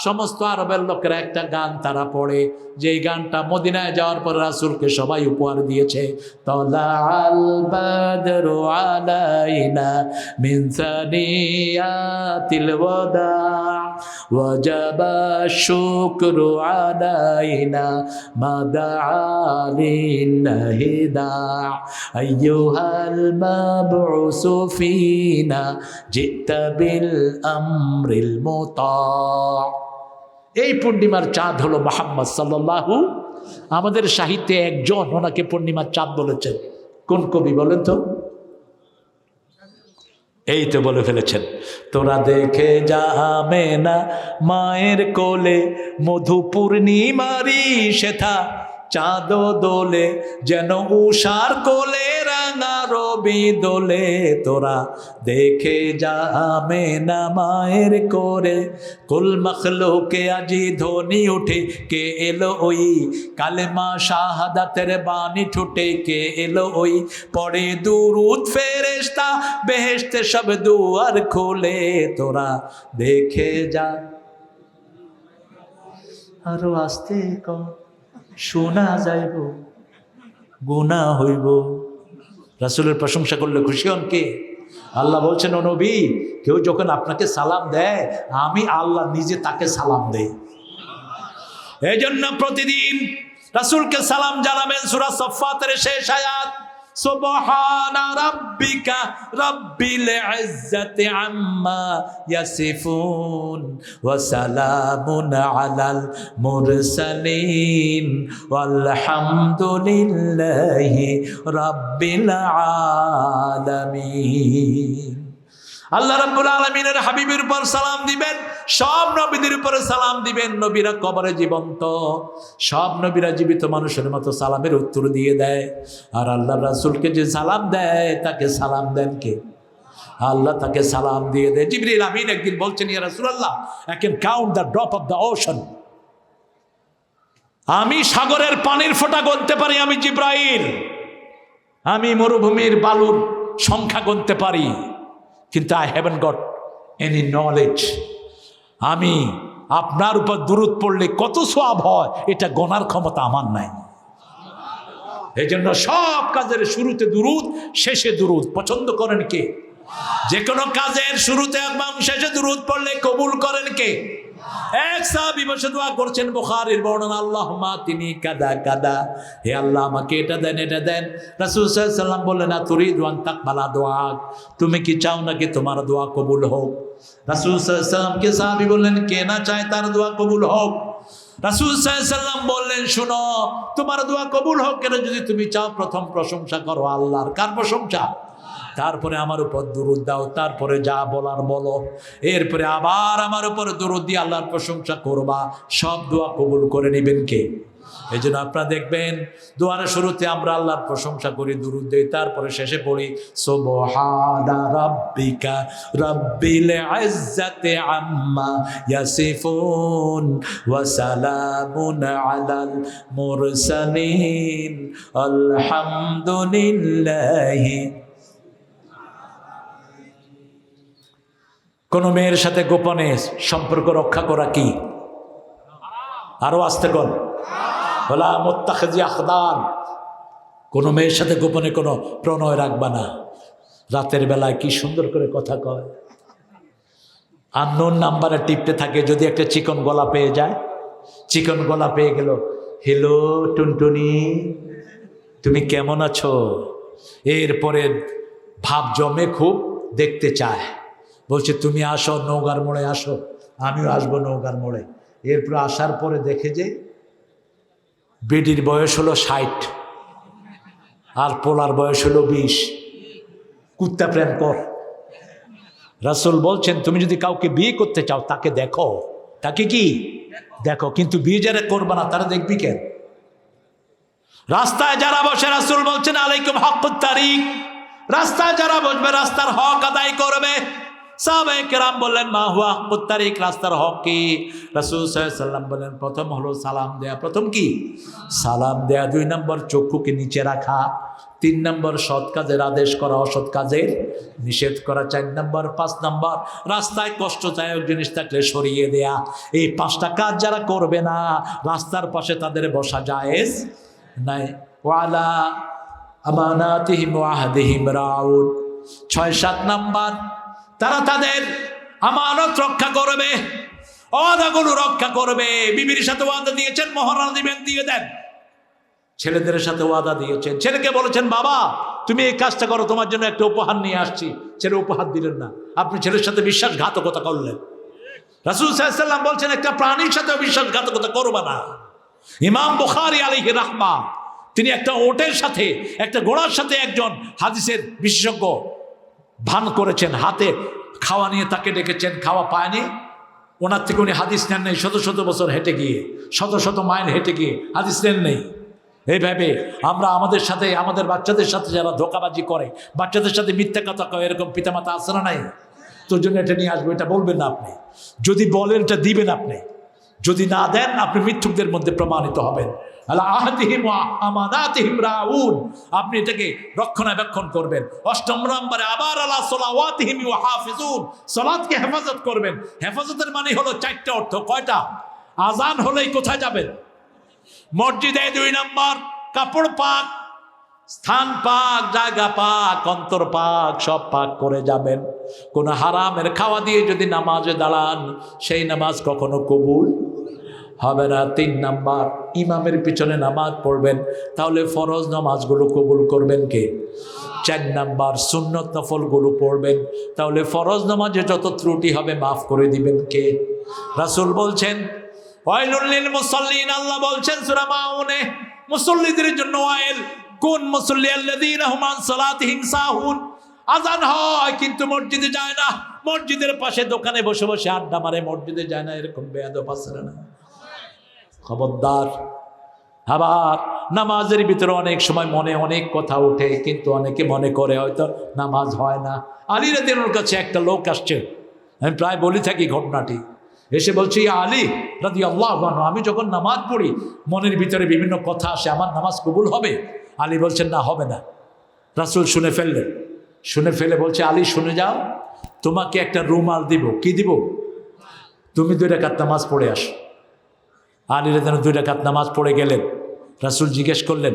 সমস্ত আরবের লোকেরা একটা গান তারা পড়ে, যেই গানটা মদিনায় যাওয়ার পর রাসূলকে সবাই উপহার দিয়েছে। তালাল বাদরু আলাইনা মিন সানিয়াতিল ওয়াদা ওয়াজাবা শুকরু আলাইনা মাদাআলিন হিদা আইয়ুহাল মাবউসু ফিনা জিতা বিল আমরিল মুতা। এই পূর্ণিমার চাঁদ হলো মুহাম্মদ সাল্লাল্লাহু। আমাদের সাহিত্যে একজন ওনাকে পূর্ণিমার চাঁদ বলেছেন। কোন কবি বলেন তো? এই তো বলে ফেলেছেন, তোরা দেখে যাবে না মায়ের কোলে মধু পূর্ণিমারি সেথা চাঁদ দোলে যেন উষার কোলে রাঙা রবি দোলে। তোরা দেখে যাবে না মায়ের কোলে, কুল মখলুকে আজি ধ্বনি উঠে, কে এলো ওই কালেমা শাহাদাতের বাণী ঠুটে, কে এলো ওই পড়ে দুরুদ ফেরেশতা বেহেশতে সব দুয়ার খোলে। তোরা দেখে যা, আরো আস্তে কর, শোনা যাইব গুনাহ হইব। রাসূলের প্রশংসা করলে খুশি হন কে? আল্লাহ বলছেন, ও নবী, কেউ যখন আপনাকে সালাম দেয় আমি আল্লাহ নিজে তাকে সালাম দেই। এই জন্য প্রতিদিন রাসূলকে সালাম জানাবেন। সূরা সাফফাতের শেষ আয়াত, সুবহানা রাব্বিকা রাব্বিল ইজ্জাতি আম্মা ইয়াসিফুন ওয়া সালামুন আলাল মুরসালিন ওয়ালহামদুলিল্লাহি রাব্বিল আলামিন। আল্লাহ রাব্বুল আলামিনের হাবিবের উপর সালাম দিবেন, সব নবীদের উপরে সালাম দিবেন। নবীরা কবরে জীবন্ত, সব নবীরা জীবিত মানুষের মতো সালামের উত্তর দিয়ে দেয়। আর আল্লাহ রাসূলকে যে সালাম দেয় তাকে সালাম দেন কে? আল্লাহ তাকে সালাম দিয়ে দেয়। জিবরিল আমিন একদিন বলছেন, ইয়া রাসূলুল্লাহ, I can count the drop of the ocean. আমি সাগরের পানির ফোঁটা গুনতে পারি, আমি জিবরাইল। আমি মরুভূমির বালুর সংখ্যা গুনতে পারি, কিন্তু I haven't got any knowledge. আমি আপনার উপর দুরূদ পড়লে কত সওয়াব হয় এটা গোনার ক্ষমতা আমার নাই। এই জন্য সব কাজের শুরুতে দুরূদ, শেষে দুরূদ। পছন্দ করেন কে? যে কোনো কাজের শুরুতে এবং শেষে দুরূদ পড়লে কবুল করেন কে? এক সাহাবী বসে দোয়া করছেন, বুখারীর বর্ণনা, আল্লাহুম্মা তিনি কাদা কাদা, হে আল্লাহ আমাকে এটা দেন এটা দেন। রাসূল সাল্লাল্লাহু আলাইহি ওয়াসাল্লাম বললেন, আতুরিদু আন তাকবালা দুআক, তুমি কি চাও নাকি তোমার দোয়া কবুল হোক? রাসূল সাল্লাল্লাহু আলাইহি ওয়াসাল্লামকে সাহাবী বললেন, কে না চায় তার দোয়া কবুল হোক? রাসূল সাল্লাল্লাহু আলাইহি ওয়াসাল্লাম বললেন, শোনো, তোমার দোয়া কবুল হোক কেন যদি তুমি চাও প্রথম প্রশংসা করো আল্লাহর। কার প্রশংসা? তারপরে আমার উপর দুরূদ দাও, তারপরে যা বলার বলো, এরপরে আবার আমার উপর দুরূদ দিয়ে আল্লাহর প্রশংসা করবা। সব দোয়া কবুল করে নেবেন কে? এই জন্য আপনারা দেখবেন দোয়ার শুরুতে আমরা আল্লাহর প্রশংসা করি, দুরূদ দেই, তারপরে শেষে পড়ি সুবহানা রাব্বিকা রাব্বিল ইজ্জাতি আম্মা ইয়াসিফুন ওয়া সালামুন আলাল মুরসালিন আলহামদুলিল্লাহি। কোন মেয়ের সাথে গোপনে সম্পর্ক রক্ষা করা কি? আরো আস্তে কর, ওয়ালা মুত্তাখিজি আখদান। কোনো মেয়ের সাথে গোপনে কোনো প্রণয় রাখবা না। রাতের বেলায় কি সুন্দর করে কথা কয়, আননোন নাম্বারে টিপতে থাকে। যদি একটা চিকন গলা পেয়ে যায়, চিকন গলা পেয়ে গেল, হ্যালো টুনটুনি, তুমি কেমন আছো? এরপরে ভাব জমে, খুব দেখতে চায়, বলছে তুমি আসো নওগাঁর মোড়ে আসো, আমিও আসবো নওগাঁর মোড়ে। এরপর আসার পরে দেখে যে বেডির বয়স হলো 60 আর পোলার বয়স হলো 20। কুত্তা প্রেম কর। রাসূল বলছেন তুমি যদি কাউকে বিয়ে করতে চাও তাকে দেখো, তাকে কি দেখো, কিন্তু বিয়ে যারা করবে না তারা দেখবি কেন? রাস্তায় যারা বসে রাসূল বলছেন আলাইকুম হাক্কুত তারিক, রাস্তায় যারা বসবে রাস্তার হক আদায় করবে। সাহাবায়ে কেরাম বললেন মা হুয়া হাক্কুত তারিক, রাস্তার হক কি? রাসূল সাল্লাল্লাহু আলাইহি ওয়াসাল্লাম বলেন প্রথম হলো সালাম দেয়া। প্রথম কি? সালাম দেয়া। 2 নম্বর চক্ষুকে নিচে রাখা। 3 নম্বর সৎ কাজের আদেশ করা, অসৎ কাজের নিষেধ করা। 4 নম্বর 5 নম্বর রাস্তায় কষ্টদায়ক জিনিস থাকলে সরিয়ে দেয়া। এই 5টা কাজ যারা করবে না রাস্তার পাশে তাদের বসা জায়েজ নাই। ওয়ালা আমানাতিহিম ওয়া আহদিহিম রাউন। 6-7 নম্বর তারা তাদের আমানত রক্ষা করবে, ওয়াদাগুলো রক্ষা করবে। বিবির সাথে ওয়াদা দিয়েছেন, মহারণা দিবেন, দিয়ে দেন। ছেলেদের সাথে ওয়াদা দিয়েছেন, ছেলেকে বলেছেন বাবা তুমি এই কাজটা করো, তোমার জন্য একটা উপহার নিয়ে আসছি, ছেলে উপহার দিলেন না, আপনি ছেলের সাথে বিশ্বাসঘাতকতা করলেন। রাসূল সাল্লাল্লাহু আলাইহি ওয়াসাল্লাম বলছেন একটা প্রাণীর সাথে বিশ্বাসঘাতকতা করবে না। ইমাম বুখারী আলাইহি রাহমা তিনি একটা ওটের সাথে, একটা ঘোড়ার সাথে একজন হাদিসের বিশেষজ্ঞ ভান করেছেন, হাতে খাওয়া নিয়ে তাকে ডেকেছেন, খাওয়া পায়নি, ওনার থেকে উনি হাদিস নেন নেই। 100 বছর হেঁটে গিয়ে, 100 মাইল হেঁটে গিয়ে হাদিস নেন নেই। এইভাবে আমরা আমাদের সাথে, আমাদের বাচ্চাদের সাথে যারা ধোঁকাবাজি করে, বাচ্চাদের সাথে মিথ্যা কথা কয়, এরকম পিতামাতা আছে না নাই? তোর জন্য এটা নিয়ে আসবো, এটা বলবেন না আপনি। যদি বলেন এটা দিবেন আপনি, যদি না দেন আপনি মিথ্যুকদের মধ্যে প্রমাণিত হবেন। আলা আহদিহিম ওয়া আমানাতিহিম রাউন, আপনি এটাকে রক্ষণাবেক্ষণ করবেন। 8 নম্বরে আবার আলা সলাওয়াতিহিম ওয়া হাফিজুন, সালাতকে হেফাজত করবেন। হেফাজতের মানে হলো 4টা অর্থ। কয়টা? আজান হলেই কোথায় যাবেন? মসজিদে। 2 নম্বর কাপড় পাক, স্থান পাক, জায়গা পাক, অন্তর পাক, সব পাক করে যাবেন। কোন হারামের খাওয়া দিয়ে যদি নামাজে দাঁড়ান সেই নামাজ কখনো কবুল হবে না। 3 নম্বর ইমামের পিছনে নামাজ পড়বেন, তাহলে ফরজ নামাজগুলো কবুল করবেন কে? 4 নম্বর সুন্নত নফলগুলো পড়বেন, তাহলে ফরজ নামাজে যত ত্রুটি হবে মাফ করে দিবেন কে? রাসূল বলছেন ওয়াইলুল লিল মুসাল্লিন, আল্লাহ বলছেন সূরা মাউনে মুসল্লিদের জন্য ওয়াইল। কোন মুসল্লি? আল্লাযীনা হুম আন সালাতিহিম সাহুন। আজান হয় কিন্তু মসজিদে যায় না, মসজিদের পাশে দোকানে বসে বসে আড্ডা মারে, মসজিদে যায় না, এরকম বেয়াদব আছে না? খবরদার। আবার নামাজের ভিতরে অনেক সময় মনে অনেক কথা ওঠে, কিন্তু অনেকে মনে করে হয়তো নামাজ হয় না। আলী রাদিয়াল্লাহু আনহুর কাছে একটা লোক আসছে, আমি প্রায় বলি থাকি ঘটনাটি। এসে বলছি ইয়া আলী রাদিয়াল্লাহু আনহু, আমি যখন নামাজ পড়ি মনের ভিতরে বিভিন্ন কথা আসে, আমার নামাজ কবুল হবে? আলী বলছেন না, হবে না। রাসূল শুনে ফেললেন, শুনে ফেলে বলছে আলী শুনে যাও, তোমাকে একটা রুমাল দিব। কি দিব? তুমি 2 রাকাত নামাজ পড়ে আসো। আলী রাদিয়াল্লাহু আনহু 2 রাকাত নামাজ পড়ে গেলেন। রাসূল জিজ্ঞেস করলেন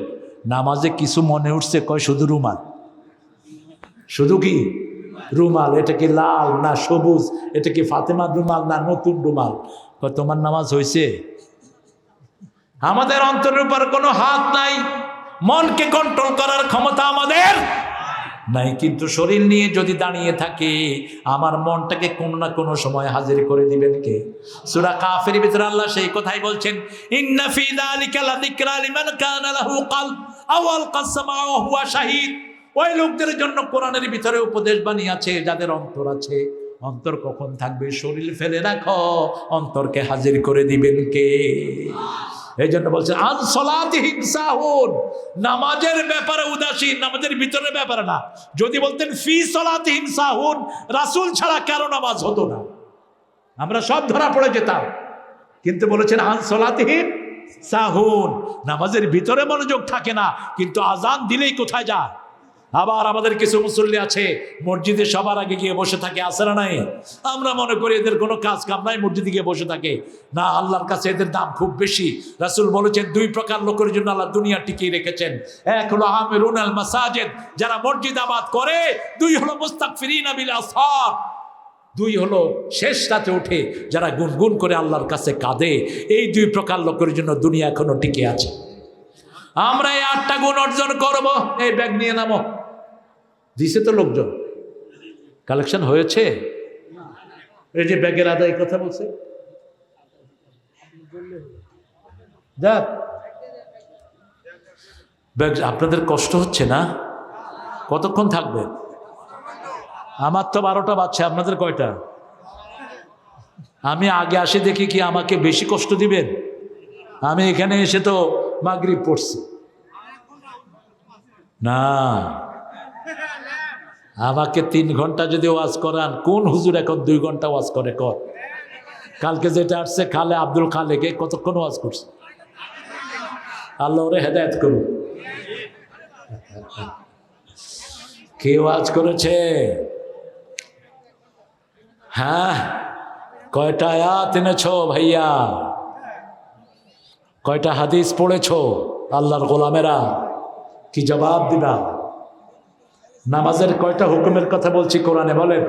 নামাজে কিছু মনে উঠছে? কয় শুধু রুমাল। শুধু কি রুমাল? এটা কি লাল না সবুজ? এটা কি ফাতেমার রুমাল না নতুন রুমাল? কয় তোমার নামাজ হয়েছে? আমাদের অন্তরের উপর কোনো হাত নাই, মনকে কন্ট্রোল করার ক্ষমতা আমাদের নাই, কিন্তু শরীর নিয়ে যদি দাঁড়িয়ে থাকে আমার মনটাকে কোনো না কোনো সময় হাজির করে দিবেন কে? সূরা কাফের ভিতরে আল্লাহ সেই কথাই বলছেন, ইন্না ফি যালিকা লাযিকরা লিমান কানা লাহু কলব আও আলকাস সামা ওয়া হুয়া শাহীদ। ওই লোকদের জন্য কোরআনের ভিতরে উপদেশ বাণী আছে, যাদের অন্তর আছে। অন্তর কখন থাকবে? শরীর ফেলে রাখো, অন্তরকে হাজির করে দিবেন কে? এই জন্য বলছেন আন সলাতিহিম সাহুন, নামাজের ব্যাপারে উদাসীন, নামাজের ভিতরে ব্যাপারে না। যদি বলতেন ফি সলাতিহিম সাহুন, রাসূল ছাড়া কারো নামাজ হতো না, আমরা সব ধরা পড়ে যেতাম। কিন্তু বলেছেন আন সলাতিহিম সাহুন, নামাজের ভিতরে মনোযোগ থাকে না, কিন্তু আজান দিলেই কোথায় যায়। আবার আমাদের কিছু মুসল্লি আছে মসজিদে সবার আগে গিয়ে বসে থাকে, আছে না নাই? আমরা মনে করি এদের কোনো কাজ কাম নাই, মসজিদে গিয়ে বসে থাকে। না, আল্লাহর কাছে এদের দাম খুব বেশি। রাসূল বলেছেন দুই প্রকার লোকের জন্য আল্লাহ দুনিয়া টিকিয়ে রেখেছেন। এক হলো আমিরুন আল মাসাজিদ, যারা মসজিদ আবাদ করে। দুই হলো মুস্তাগফিরিনা বিল আসহার, দুই হলো শেষ রাতে উঠে যারা গুনগুন করে আল্লাহর কাছে কাঁদে। এই দুই প্রকার লোকের জন্য দুনিয়া এখনো টিকে আছে। আমরা এই 8টা গুণ অর্জন করব। এই ব্যাগ নিয়ে নামো। দিছে তো লোকজন, কালেকশন হয়েছে। এই যে ব্যাগের আদায় কথা বলছে, যাক ব্যাগ। আপনাদের কষ্ট হচ্ছে না? কতক্ষণ থাকবে? আমার তো 12টা বাজছে, আপনাদের কয়টা? আমি আগে আসে দেখি কি আমাকে বেশি কষ্ট দিবেন? আমি এখানে এসে তো মাগরিব পড়ছি না। আমাকে 3 ঘন্টা যদি ওয়াজ করান, কোন হুজুর এখন 2 ঘন্টা ওয়াজ করে? কর। কালকে যেটা আসছে খালে আব্দুল খালেকে কতক্ষণ ওয়াজ করছে? আল্লাহ ওরে হেদায়েত করুন। কে ওয়াজ করেছে? হ্যাঁ, কয়টা আয়াত এনেছো ভাইয়া? কয়টা হাদিস পড়েছো? আল্লাহর গোলামেরা কি জবাব দিবা? নামাজের কয়টা হুকুমের কথা বলছি কোরআনে? বলেন।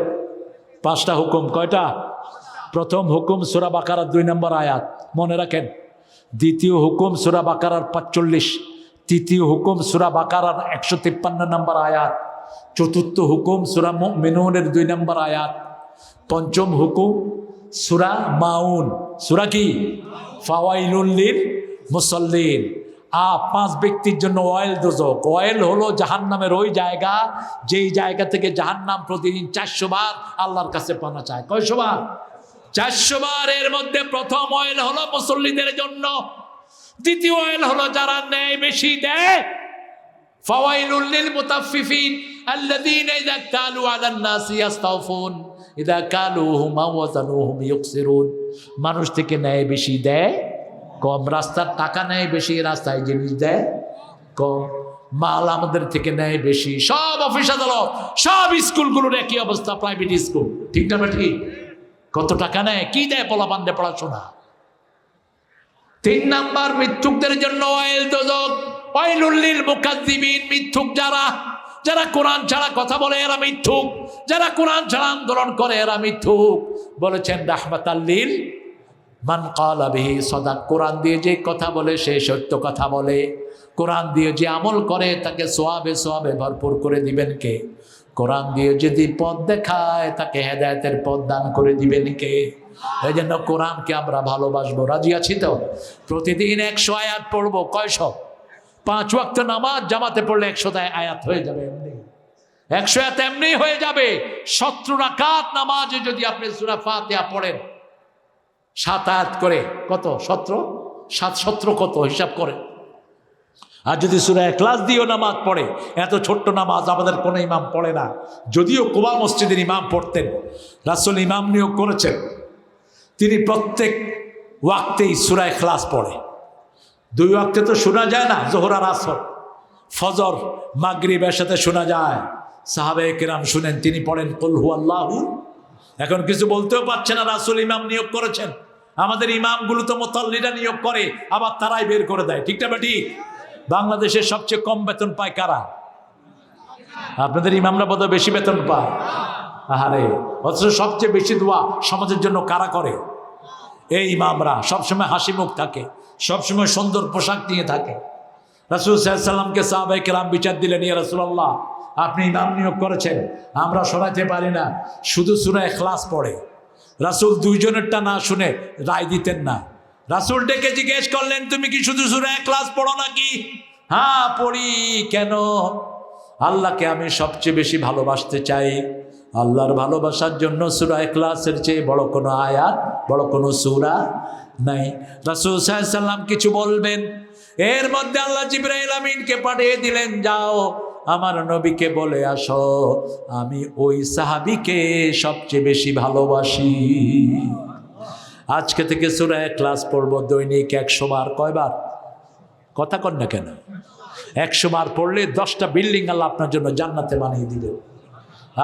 5টা হুকুম। কয়টা? প্রথম হুকুম সূরা বাকারার 2 নম্বর আয়াত, মনে রাখেন। দ্বিতীয় হুকুম সূরা বাকারার 45। তৃতীয় হুকুম সূরা বাকারার 153 নম্বর আয়াত। চতুর্থ হুকুম সূরা মুমিনুনের 2 নম্বর আয়াত। পঞ্চম হুকুম সূরা মাউন। সূরা কি? ফাওয়াইলুল লিল মুসাল্লিন। 5 ব্যক্তির জন্য ওয়াইল দোজক। ওয়াইল হলো জাহান্নামের ওই জায়গা, যেই জায়গা থেকে জাহান্নাম প্রতিদিন 400 বার আল্লাহর কাছে পানা চায়। কয়শো বার? 400 বার। এর মধ্যে প্রথম ওয়াইল হলো মুসল্লিদের জন্য। দ্বিতীয় ওয়াইল হলো যারা ন্যায় বেশি দেয়। ফাওয়াইলুল লিল মুতাফফিফিন আল্লাযীনা ইযা কালু আলান নাসি ইস্তাওফুন ইযা কালুহুম আও ওয়াজানুহুম ইউকসিরুন। মানুষ থেকে ন্যায় বেশি দেয় কম, রাস্তার টাকা নেয় বেশি, রাস্তায় জিনিস দেয় কম। মাল আমাদের থেকে নেয় বেশি। সব অফিস আদালত, সব স্কুলগুলোর একই অবস্থা, প্রাইভেট স্কুল। ঠিক না ঠিক? কত টাকা নেয়, কি দেয় পোলাপানদের পড়াশোনা। 3 নাম্বার মিথ্যুকদের জন্য ওয়াইল দোজক। ওয়াইলুল লিল মুকাজ্জিবিন, মিথ্যুক যারা, যারা কোরআন ছাড়া কথা বলে এরা মিথ্যুক, যারা কোরআন ছাড়া আন্দোলন করে এরা মিথ্যুক। বলেছেন রাহমাতাল লিল মান ক্বালা বিহি সাদাক। কোরআন দিয়ে যে কথা বলে সে সত্য কথা বলে। কোরআন দিয়ে যে আমল করে তাকে সওয়াবে সওয়াবে ভরপুর করে দিবেন কে? কোরআন দিয়ে যদি পথ দেখায় তাকে হেদায়েতের পথ দান করে দিবেন কে? এই জন্য কোরআনকে আমরা ভালোবাসবো। রাজি আছি তো? প্রতিদিন 100 আয়াত পড়বো। কয়শো? 5 ওয়াক্ত নামাজ জামাতে পড়লে 100 আয়াত হয়ে যাবে। এমনি 100 আয়াত এমনি হয়ে যাবে। 17 রাকাত নামাজে যদি আপনি সূরা ফাতিহা পড়েন 7 আয়াত করে, কত? 17। 7 17 কত? হিসাব করে। আর যদি সূরা ইখলাস দিয়েও নামাজ পড়ে, এত ছোট্ট নামাজ আমাদের কোনো ইমাম পড়ে না। যদিও কুবা মসজিদের ইমাম পড়তেন, রাসূল ইমাম নিয়োগ করেছেন, তিনি প্রত্যেক ওয়াক্তেই সূরা ইখলাস পড়ে। 2 ওয়াক্তে তো শোনা যায় না, যোহর আর আসর, ফজর মাগরিব এর সাথে শোনা যায়। সাহাবায়ে কেরাম শুনেন, তিনি পড়েন কুল হুয়াল্লাহু। এখন কিছু বলতেও পারছে না, রাসূল ইমাম নিয়োগ করেছেন। আমাদের ইমামগুলো তো মুতাল্লিরা নিয়োগ করে, আবার তারাই বের করে দেয়। ঠিক না ঠিক? বাংলাদেশের সবচেয়ে কম বেতন পায় কারা? আপনাদের ইমামরা বোধহয় বেশি বেতন পায়। আহারে, অথচ সবচেয়ে বেশি দোয়া সমাজের জন্য কারা করে? এই ইমামরা। সবসময় হাসি মুখ থাকে, সবসময় সুন্দর পোশাক নিয়ে থাকে। রাসূল সাল্লাল্লাহু আলাইহি ওয়াসাল্লামকে সাহাবায়ে কেরাম বিচার দিলেন, ইয়া রাসূলুল্লাহ, আপনি ইমাম নিয়োগ করেছেন, আমরা শোনাতে পারি না, শুধু সূরা ইখলাস পড়ে। রাসূল 2 জনেরটা না শুনে রায় দিতেন না। রাসূল ডেকে জিজ্ঞেস করলেন, তুমি কি শুধু সূরা ইখলাস পড়ো নাকি? হ্যাঁ পড়ি। কেন? আল্লাহকে আমি সবচেয়ে বেশি ভালোবাসতে চাই। আল্লাহর ভালোবাসার জন্য সূরা ইখলাসের চেয়ে বড় কোনো আয়াত, বড় কোনো সূরা নাই। রাসূল সাল্লাল্লাহু আলাইহি ওয়াসাল্লাম কিছু বলবেন, এর মধ্যে আল্লাহ জিবরাইল আমিনকে পাঠিয়ে দিলেন, যাও আমার নবীকে বলে আসো আমি ওই সাহাবীকে সবচেয়ে বেশি ভালোবাসি। আজকে থেকে সূরা ইখলাস পড়ব দৈনিক 100 বার। কয়বার? কথা কন না কেন? 100 বার পড়লে 10টা বিল্ডিং আল্লাহ আপনার জন্য জান্নাতে বানিয়ে দিবেন।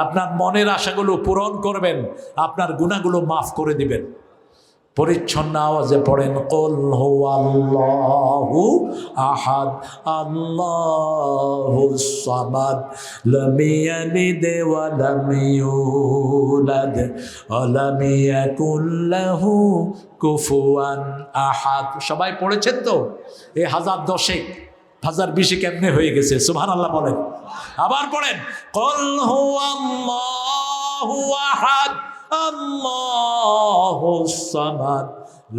আপনার মনের আশাগুলো পূরণ করবেন, আপনার গুনাহগুলো মাফ করে দিবেন। পরিচ্ছন্ন আওয়াজে পড়েন, কুল হুয়াল্লাহু আহাদ আল্লাহুস সামাদ লাম ইয়ালিদ ওয়া লাম ইউলাদ ওয়া লাম ইয়াকুল লাহু কুফুয়ান আহাদ। সবাই পড়েছেন তো? এই 1010 1020 কেমনে হয়ে গেছে? সুবহানাল্লাহ বলেন। আবার পড়েন, কুল হুয়াল্লাহু আহাদ আল্লাহুস সামাদ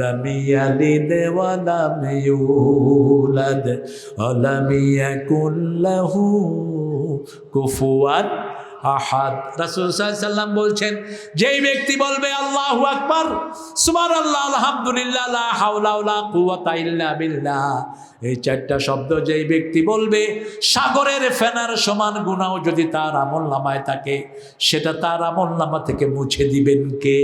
লাম ইয়ালিদ ওয়া লাম ইউলাদ ওয়া লাম ইয়াকুল লাহু কুফুয়ান আহাদ। রাসূল সাল্লাল্লাহু আলাইহি ওয়াসাল্লাম বলছেন, যেই ব্যক্তি বলবে আল্লাহু আকবার, সুবহানাল্লাহ, আলহামদুলিল্লাহ, লা হাওলা ওয়ালা কুওয়াতা ইল্লা বিল্লাহ, এই 4টা শব্দ যেই ব্যক্তি বলবে, সাগরের ফেনার সমান গুনাহ যদি তার আমলনামায় থাকে, সেটা তার আমলনামা থেকে মুছে দিবেন কে?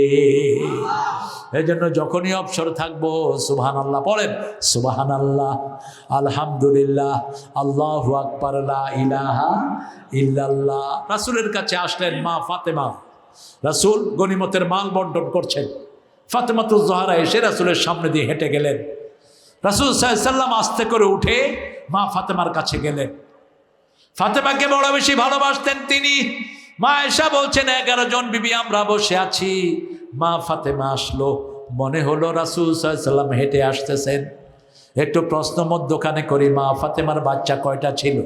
এই জন্য যখনই অবসর থাকবো সুবহানাল্লাহ পড়েন, সুবহানাল্লাহ, আলহামদুলিল্লাহ, আল্লাহু আকবার, লা ইলাহা ইল্লাল্লাহ। রাসূলের কাছে আসলেন মা ফাতেমা। রাসূল গনিমতের মাল বন্টন করছেন। ফাতেমাতুজ জোহরা এসে রাসূলের সামনে দিয়ে হেঁটে গেলেন। রাসূল সাল্লাল্লাহু আলাইহি ওয়াসাল্লাম আস্তে করে উঠে মা ফাতেমার কাছে গেলেন। ফাতেমাকে বড় বেশি ভালোবাসতেন তিনি। মা আয়েশা বলছেন, 11 জন বিবি আমরা বসে আছি। মা ফাতেমা আসলো, মনে হলো রাসূল সাল্লাল্লাহু আলাইহি ওয়াসাল্লাম হেঁটে আসতেছেন। একটু প্রশ্ন মধ্যখানে করি, মা ফাতেমার বাচ্চা কয়টা ছিল?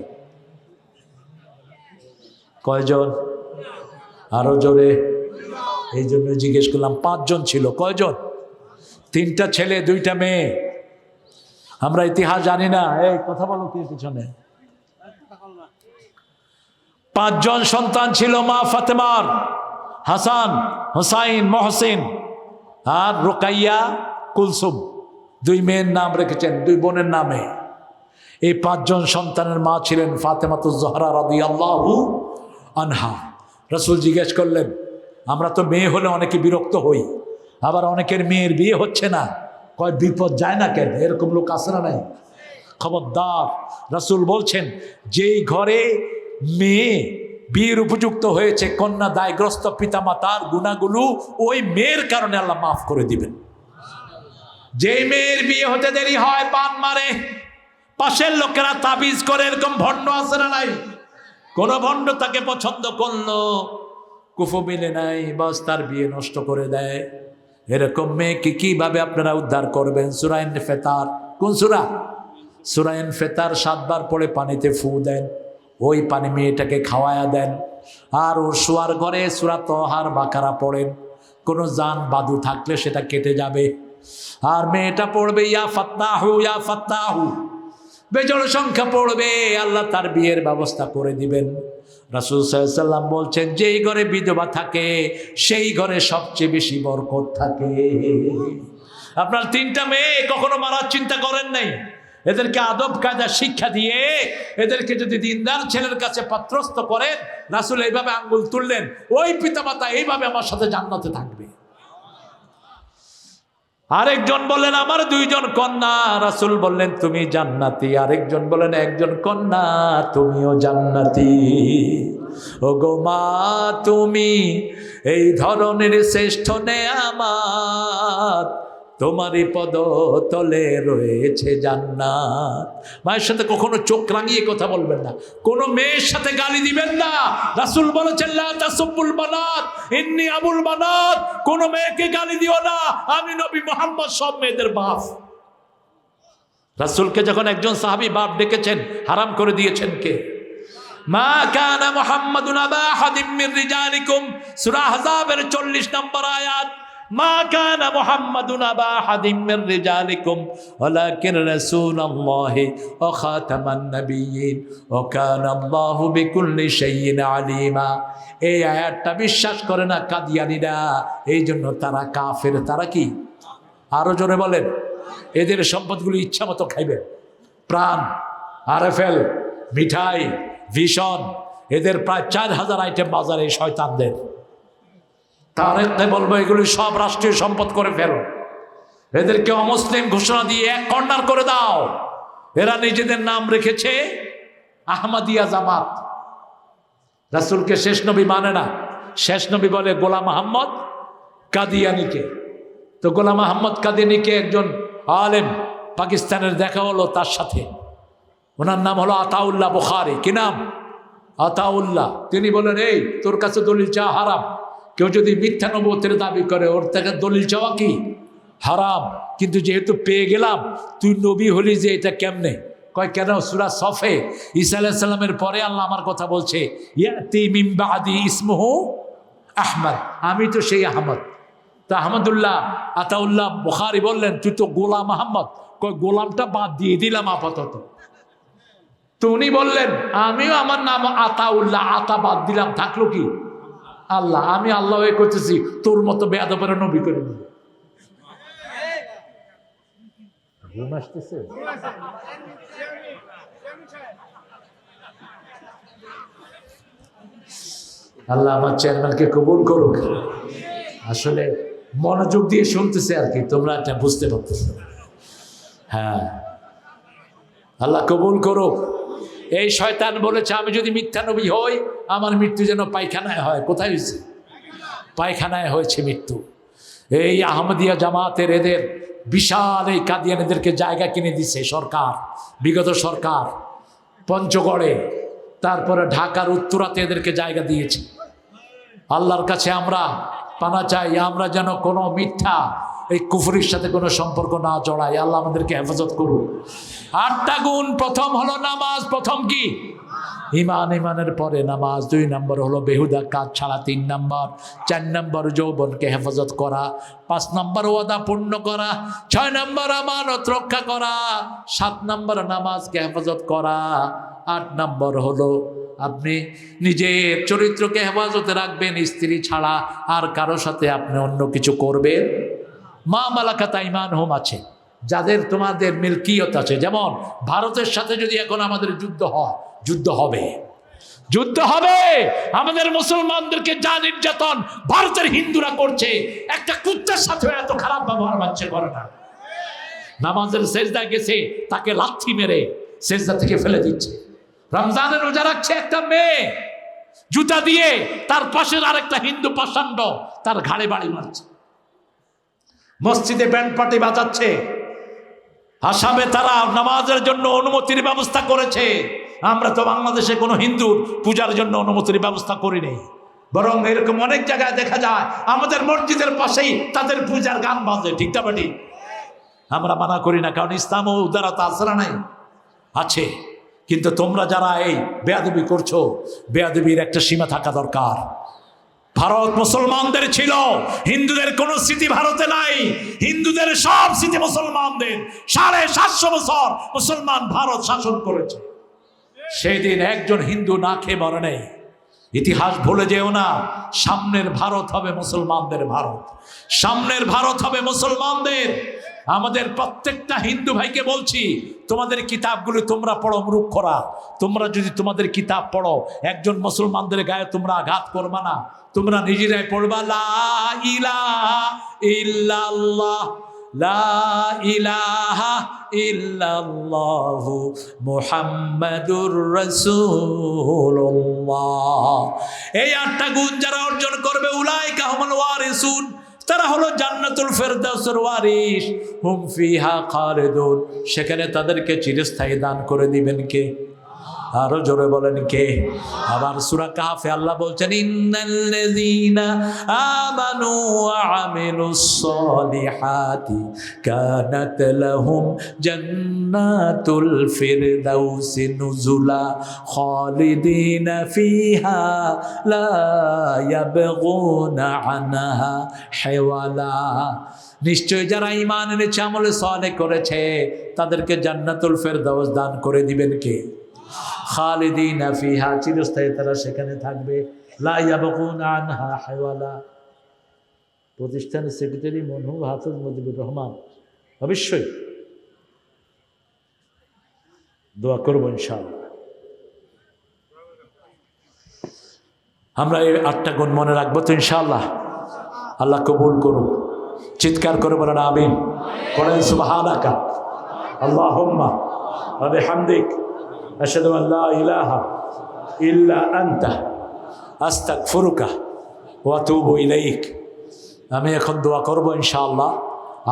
কয়জন? আরো জোরে। এই জন্য জিজ্ঞেস করলাম। 5 জন ছিল। কয়জন? 3টা ছেলে 2টা মেয়ে। আমরা ইতিহাস জানি না। এই কথা বলো কি পিছনে? 5 জন সন্তান ছিল মা ফাতেমার। হাসান, হুসাইন, মহসিন আর রুকাইয়া, কুলসুম। 2 মেয়ের নাম রেখেছেন, 2 বোনের নামে। এই 5 জন সন্তানের মা ছিলেন ফাতেমাতুজ জোহরা রাদিয়াল্লাহু আনহা। রাসূল জিজ্ঞেস করলেন, আমরা তো মেয়ে হলে অনেকে বিরক্ত হই, আবার অনেকের মেয়ের বিয়ে হচ্ছে না, কয় বিপদ যায় না কেন? এরকম লোক আছে না নাই? খবরদার। রাসূল বলছেন, যেই ঘরে মেয়ে বিয়ের উপযুক্ত হয়েছে, কন্যা দায়গ্রস্ত পিতামাতার গুনাহগুলো ওই মেয়ের কারণে আল্লাহ মাফ করে দিবেন। যেই মেয়ের বিয়ে হতে দেরি হয়, পান মারে, পাশের লোকেরা তাবিজ করে, এরকম ভণ্ড আছে না নাই? কোন ভণ্ড তাকে পছন্দ করলো, কুফু মিলে নাই, বাস তার বিয়ে নষ্ট করে দেয়। এরকম মেয়েকে কিভাবে আপনারা উদ্ধার করবেন? সূরা ইনফিতার। কোন সূরা? সূরা ইনফিতার 7 বার পড়ে পানিতে ফু দেন, ওই পানি মেয়েটাকে খাওয়ায়া দেন। আর ওর শোয়ার ঘরে সূরা তহার বাকারা পড়েন, কোনো জান বাদু থাকলে সেটা কেটে যাবে। আর মেয়েটা পড়বে ইয়া ফাত্তাহু, ইয়া ফাত্তাহু, বেজোড় সংখ্যা পড়বে, আল্লাহ তার বিয়ের ব্যবস্থা করে দিবেন। রাসূল সাল্লাল্লাহু আলাইহি ওয়াসাল্লাম বলছেন, যেই ঘরে বিধবা থাকে সেই ঘরে সবচেয়ে বেশি বরকত থাকে। আপনার 3টা মেয়ে কখনো মারার চিন্তা করেন নাই? এদেরকে আদব কায়দা শিক্ষা দিয়ে এদেরকে যদি দিনদার ছেলের কাছে পাত্রস্থ করেন, রাসূল এইভাবে আঙ্গুল তুললেন, ওই পিতামাতা এইভাবে আমার সাথে জান্নাতে থাকবে। আরেকজন বললেন, আমার 2 জন কন্যা। রাসূল বললেন, তুমি জান্নাতি। আরেকজন বললেন, একজন কন্যা, তুমিও জান্নাতি। ও গো মা, তুমি এই ধরনের শ্রেষ্ঠ নেয়ামত, তোমারই পদ তলে রয়েছে জান্নাত। মায়ের সাথে কখনো চোখ রাঙিয়ে কথা বলবেন না, কোনো মেয়ের সাথে গালি দিবেন না। রাসূল বলেছেন, লা তাসুবুল বানাত ইন্নী আবুল বানাত, কোনো মেয়েকে গালি দিও না, আমি নবী মুহাম্মদ সব মেয়েদের বাপ। রাসূলকে যখন একজন সাহাবী বাপ ডেকেছেন, হারাম করে দিয়েছেন কে? মা কানা মুহাম্মাদুন আবা আহাদিম মির রিজালিকুম, সূরা আহজাবের 40 নম্বর আয়াত। মা কানা মুহাম্মাদুন আবা আহাদিম মির রিজালিকুম ওয়ালাকিন রাসূলুল্লাহি ওয়া খাতামান নাবিয়্যিন ওয়া কানা আল্লাহু বিকুল্লি শাইইন আলিমা। এই আয়াতটা বিশ্বাস করে না কাদিয়ানীরা, এই জন্য তারা কাফের। তারা কি? আরো জোরে বলেন। এদের সম্পদগুলো ইচ্ছা মতো খাইবেন, প্রাণ, আরএফএল, মিঠাই, ভিশন, এদের প্রায় 4000 আইটেম বাজারে এই শয়তানদের। তারেককে বলবো এগুলি সব রাষ্ট্রীয় সম্পদ করে ফেলো, এদেরকে অমুসলিম ঘোষণা দিয়ে এক কর্নার করে দাও। এরা নিজেদের নাম রেখেছে আহমদিয়া জামাত। রাসূলকে শেষ নবী মানে না, শেষ নবী বলে গোলাম আহমদ কাদিয়ানীকে। তো গোলাম আহমদ কাদিয়ানীকে একজন আলেম পাকিস্তানের দেখা হলো তার সাথে, ওনার নাম হলো আতাউল্লাহ বুখারী। কি নাম? আতাউল্লাহ। তিনি বলেন, এই তোর কাছে দলিল চাওয়া হারাম। কেউ যদি মিথ্যা নবুয়তের দাবি করে ওর থেকে দলিল চাওয়া কি হারাম, কিন্তু যেহেতু পেয়ে গেলাম তুই নবী হলি যে এটা কেমনে? কয় কেন? সূরা সফে ঈসা আলাইহিস সালামের পরে আল্লাহ আমার কথা বলছে, ইয়াতি মিন বাদি ইসমুহু আহমদ, আমি তো সেই আহমদ। তা আহমদুল্লাহ আতাউল্লাহ বুখারী বললেন, তুই তো গোলাম আহমদ। কয় গোলামটা বাদ দিয়ে দিলাম আপাতত। তো উনি বললেন, আমিও আমার নাম আতাউল্লাহ, আতা বাদ দিলাম, থাকলো কি আল্লাহ। আমি আল্লাহ হয়ে করতেছি, তোর মতো বেয়াদবের নবী করে নেব। আল্লাহ আমার চেয়ারম্যানকে কবুল করুক। আসলে মনোযোগ দিয়ে শুনতেছে আর কি, তোমরা এটা বুঝতে পারতেছো। হ্যাঁ, আল্লাহ কবুল করুক। এই শয়তান বলেছে আমি যদি মিথ্যা নবী হই আমার মৃত্যু যেন পায়খানায় হয়। কোথায় হয়েছে? পায়খানায় হয়েছে মৃত্যু। এই আহমদিয়া জামাতের এদের বিশাল এই কাদিয়ানীদেরকে জায়গা কিনে দিছে সরকার, বিগত সরকার। পঞ্চগড়ে, তারপরে ঢাকার উত্তরাতে এদেরকে জায়গা দিয়েছে। আল্লাহর কাছে আমরা পানা চাই, আমরা যেন কোনো মিথ্যা এই কুফরির সাথে কোনো সম্পর্ক না জড়াই। আল্লাহ আমাদেরকে হেফাজত করুন। 8টা গুণ। প্রথম হলো নামাজ। প্রথম কি? ইমান। ইমানের পরে নামাজ। 2 নম্বর হলো বেহুদা কাজ ছাড়া। 3 নম্বর। 4 নম্বর যৌবনকে হেফাজত করা। 5 নম্বর ওয়াদা পূর্ণ করা। 6 নম্বর আমানত রক্ষা করা। 7 নম্বর নামাজকে হেফাজত করা। 8 নম্বর হলো আপনি নিজের চরিত্রকে হেফাজতে রাখবেন, স্ত্রী ছাড়া আর কারো সাথে আপনি অন্য কিছু করবেন। মা মালাকাত আইমানহুম আছে, যাদের তোমাদের মিলকিয়ত আছে। যেমন ভারতের সাথে যদি এখন আমাদের যুদ্ধ হয়, যুদ্ধ হবে, যুদ্ধ হবে। আমাদের মুসলমানদেরকে যা নির্যাতন ভারতের হিন্দুরা করছে, একটা কুত্তার সাথে এত খারাপ ব্যবহার বাচ্চা করে না। নামাজের সেজদা গেছে, তাকে লাথি মেরে সেজদা থেকে ফেলে দিচ্ছে। রমজানের রোজা রাখছে একটা মেয়ে, জুতা দিয়ে তার পাশের আরেকটা হিন্দু পাষাণ্ড তার ঘাড়ে বাড়ি মারছে। মসজিদে ব্যান্ড পার্টি বাজাচ্ছে। আসামে তারা নামাজের জন্য অনুমতির ব্যবস্থা করেছে। আমরা তো বাংলাদেশে কোনো হিন্দুর পূজার জন্য অনুমতির ব্যবস্থা করিনি, বরং এরকম অনেক জায়গায় দেখা যায় আমাদের মসজিদের পাশেই তাদের পূজার গান বাজে। ঠিক না বেটি? আমরা মানা করি না, কারণ ইসলাম ও উদারতা আসরা নাই, আছে। কিন্তু তোমরা যারা এই বেয়াদবি করছো, বেয়াদবির একটা সীমা থাকা দরকার। ভারত মুসলমানদের ছিল, হিন্দুদের কোন স্মৃতি ভারতে নাই। হিন্দুদের সব স্মৃতি মুসলমানদের। 750 বছর মুসলমান ভারত শাসন করেছে। সেই দিন একজন হিন্দু না খেয়ে মরে নেই। ইতিহাস ভুলে যেও না। সামনের ভারত হবে মুসলমানদের ভারত, সামনের ভারত হবে মুসলমানদের। আমাদের প্রত্যেকটা হিন্দু ভাইকে বলছি, তোমাদের কিতাবগুলো তোমরা পড়ো মূর্খরা। তোমরা যদি তোমাদের কিতাব পড়ো, একজন মুসলমানদের গায়ে তোমরা আঘাত করবা না, তোমরা নিজেরাই পড়বা লা ইলাহা ইল্লাল্লাহ, লা ইলাহা ইল্লাল্লাহু মুহাম্মাদুর রাসূলুল্লাহ। এই 8টা গুণ যারা অর্জন করবে, উলাইকা হুমুল ওয়ারিসুন, তারা হলো জান্নাতুল ফেরদাউসের ওয়ারিস। হুম ফিহা খালিদুন, সেখানে তাদেরকে চিরস্থায়ী দান করে দিবেন কে? আরো জোরে বলেন কে? আবার সূরা কাহফে আল্লাহ বলছেন ইন্নাল্লাযীনা আমানু ওয়া আমিলুস সলিহাতি কানাত লাহুম জান্নাতুল ফিরদাউসি নুজুলা খালিদিনা ফিহা লা ইয়াবগুনা আনহা হিওয়ালা। নিশ্চয় যারা ঈমান এনেছে, আমলে সালেহ করেছে, তাদেরকে জান্নাতুল ফেরদাউস দান করে দিবেন কে? খালিদিনা ফিহা, চিরস্থায়ী তারা সেখানে থাকবে। লা ইয়াবগুনা আনহা হিওয়ালা। প্রতিষ্ঠানের সেক্রেটারি মনহুব হাফেজ মুজিবুর রহমান, অবশ্যই দোয়া করব ইনশাআল্লাহ। আমরা এই 8টা গুণ মনে রাখবো তো ইনশাআল্লাহ। আল্লাহ কবুল করুক। চিৎকার করে বলেন আমিন। করেন সুবহানাকা আল্লাহুম্মা ওয়া বিহামদিক আশহাদু আল লা ইলাহা ইল্লা আনতা আস্তাগফিরুকা ওয়া আতুবু ইলাইক। আমি এখন দোয়া করব ইনশাআল্লাহ।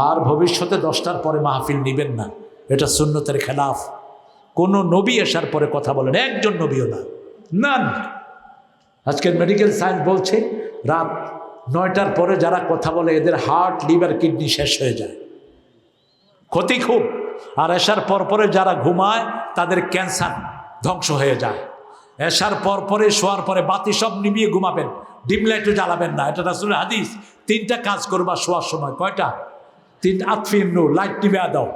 আর ভবিষ্যতে 10টার পরে মাহফিল নেবেন না, এটা সুন্নতের খেলাফ। কোনো নবী আসার পরে কথা বলেন, একজন নবীও না, নান। আজকের মেডিকেল সায়েন্স বলছে রাত 9টার পরে যারা কথা বলে এদের হার্ট, লিভার, কিডনি শেষ হয়ে যায়, ক্ষতি খুব। আর এশার পরে যারা ঘুমায় তাদের ক্যান্সার ধ্বংস হয়ে যায়। এশার পরে শোয়ার পরে বাতি সব নিভিয়ে ঘুমাবেন, ডিম লাইটও জ্বালাবেন না, এটা রাসূলের হাদিস। 3টা কাজ করবা শোয়ার সময়। কয়টা? 3। আতফিন নূর, লাইট নিভে দাও।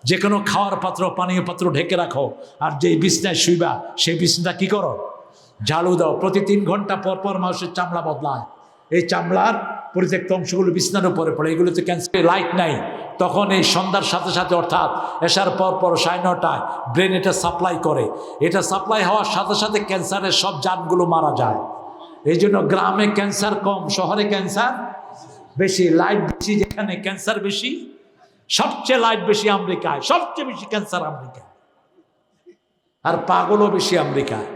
যে কোনো খাওয়ার পাত্র, পানীয় পাত্র ঢেকে রাখো। আর যেই বিছনায় শুইবা সেই বিছনাটা কি করো? ঝাড়ু দাও। প্রতি 3 ঘন্টা পর মানুষের চামড়া বদলায়। এই চামড়ার পরিত্যক্ত অংশগুলো বিছনার উপরে পড়ে, এগুলোতে ক্যান্সার। লাইট নাই, তখন এই সন্ধ্যার সাথে সাথে অর্থাৎ এশার পর 9:30 ব্রেন এটা সাপ্লাই করে। এটা সাপ্লাই হওয়ার সাথে সাথে ক্যান্সারের সব জাতগুলো মারা যায়। এই জন্য গ্রামে ক্যান্সার কম, শহরে ক্যান্সার বেশি। লাইট বেশি যেখানে ক্যান্সার বেশি। সবচেয়ে লাইট বেশি আমেরিকায়, সবচেয়ে বেশি ক্যান্সার আমেরিকায়, আর পাগলও বেশি আমেরিকায়।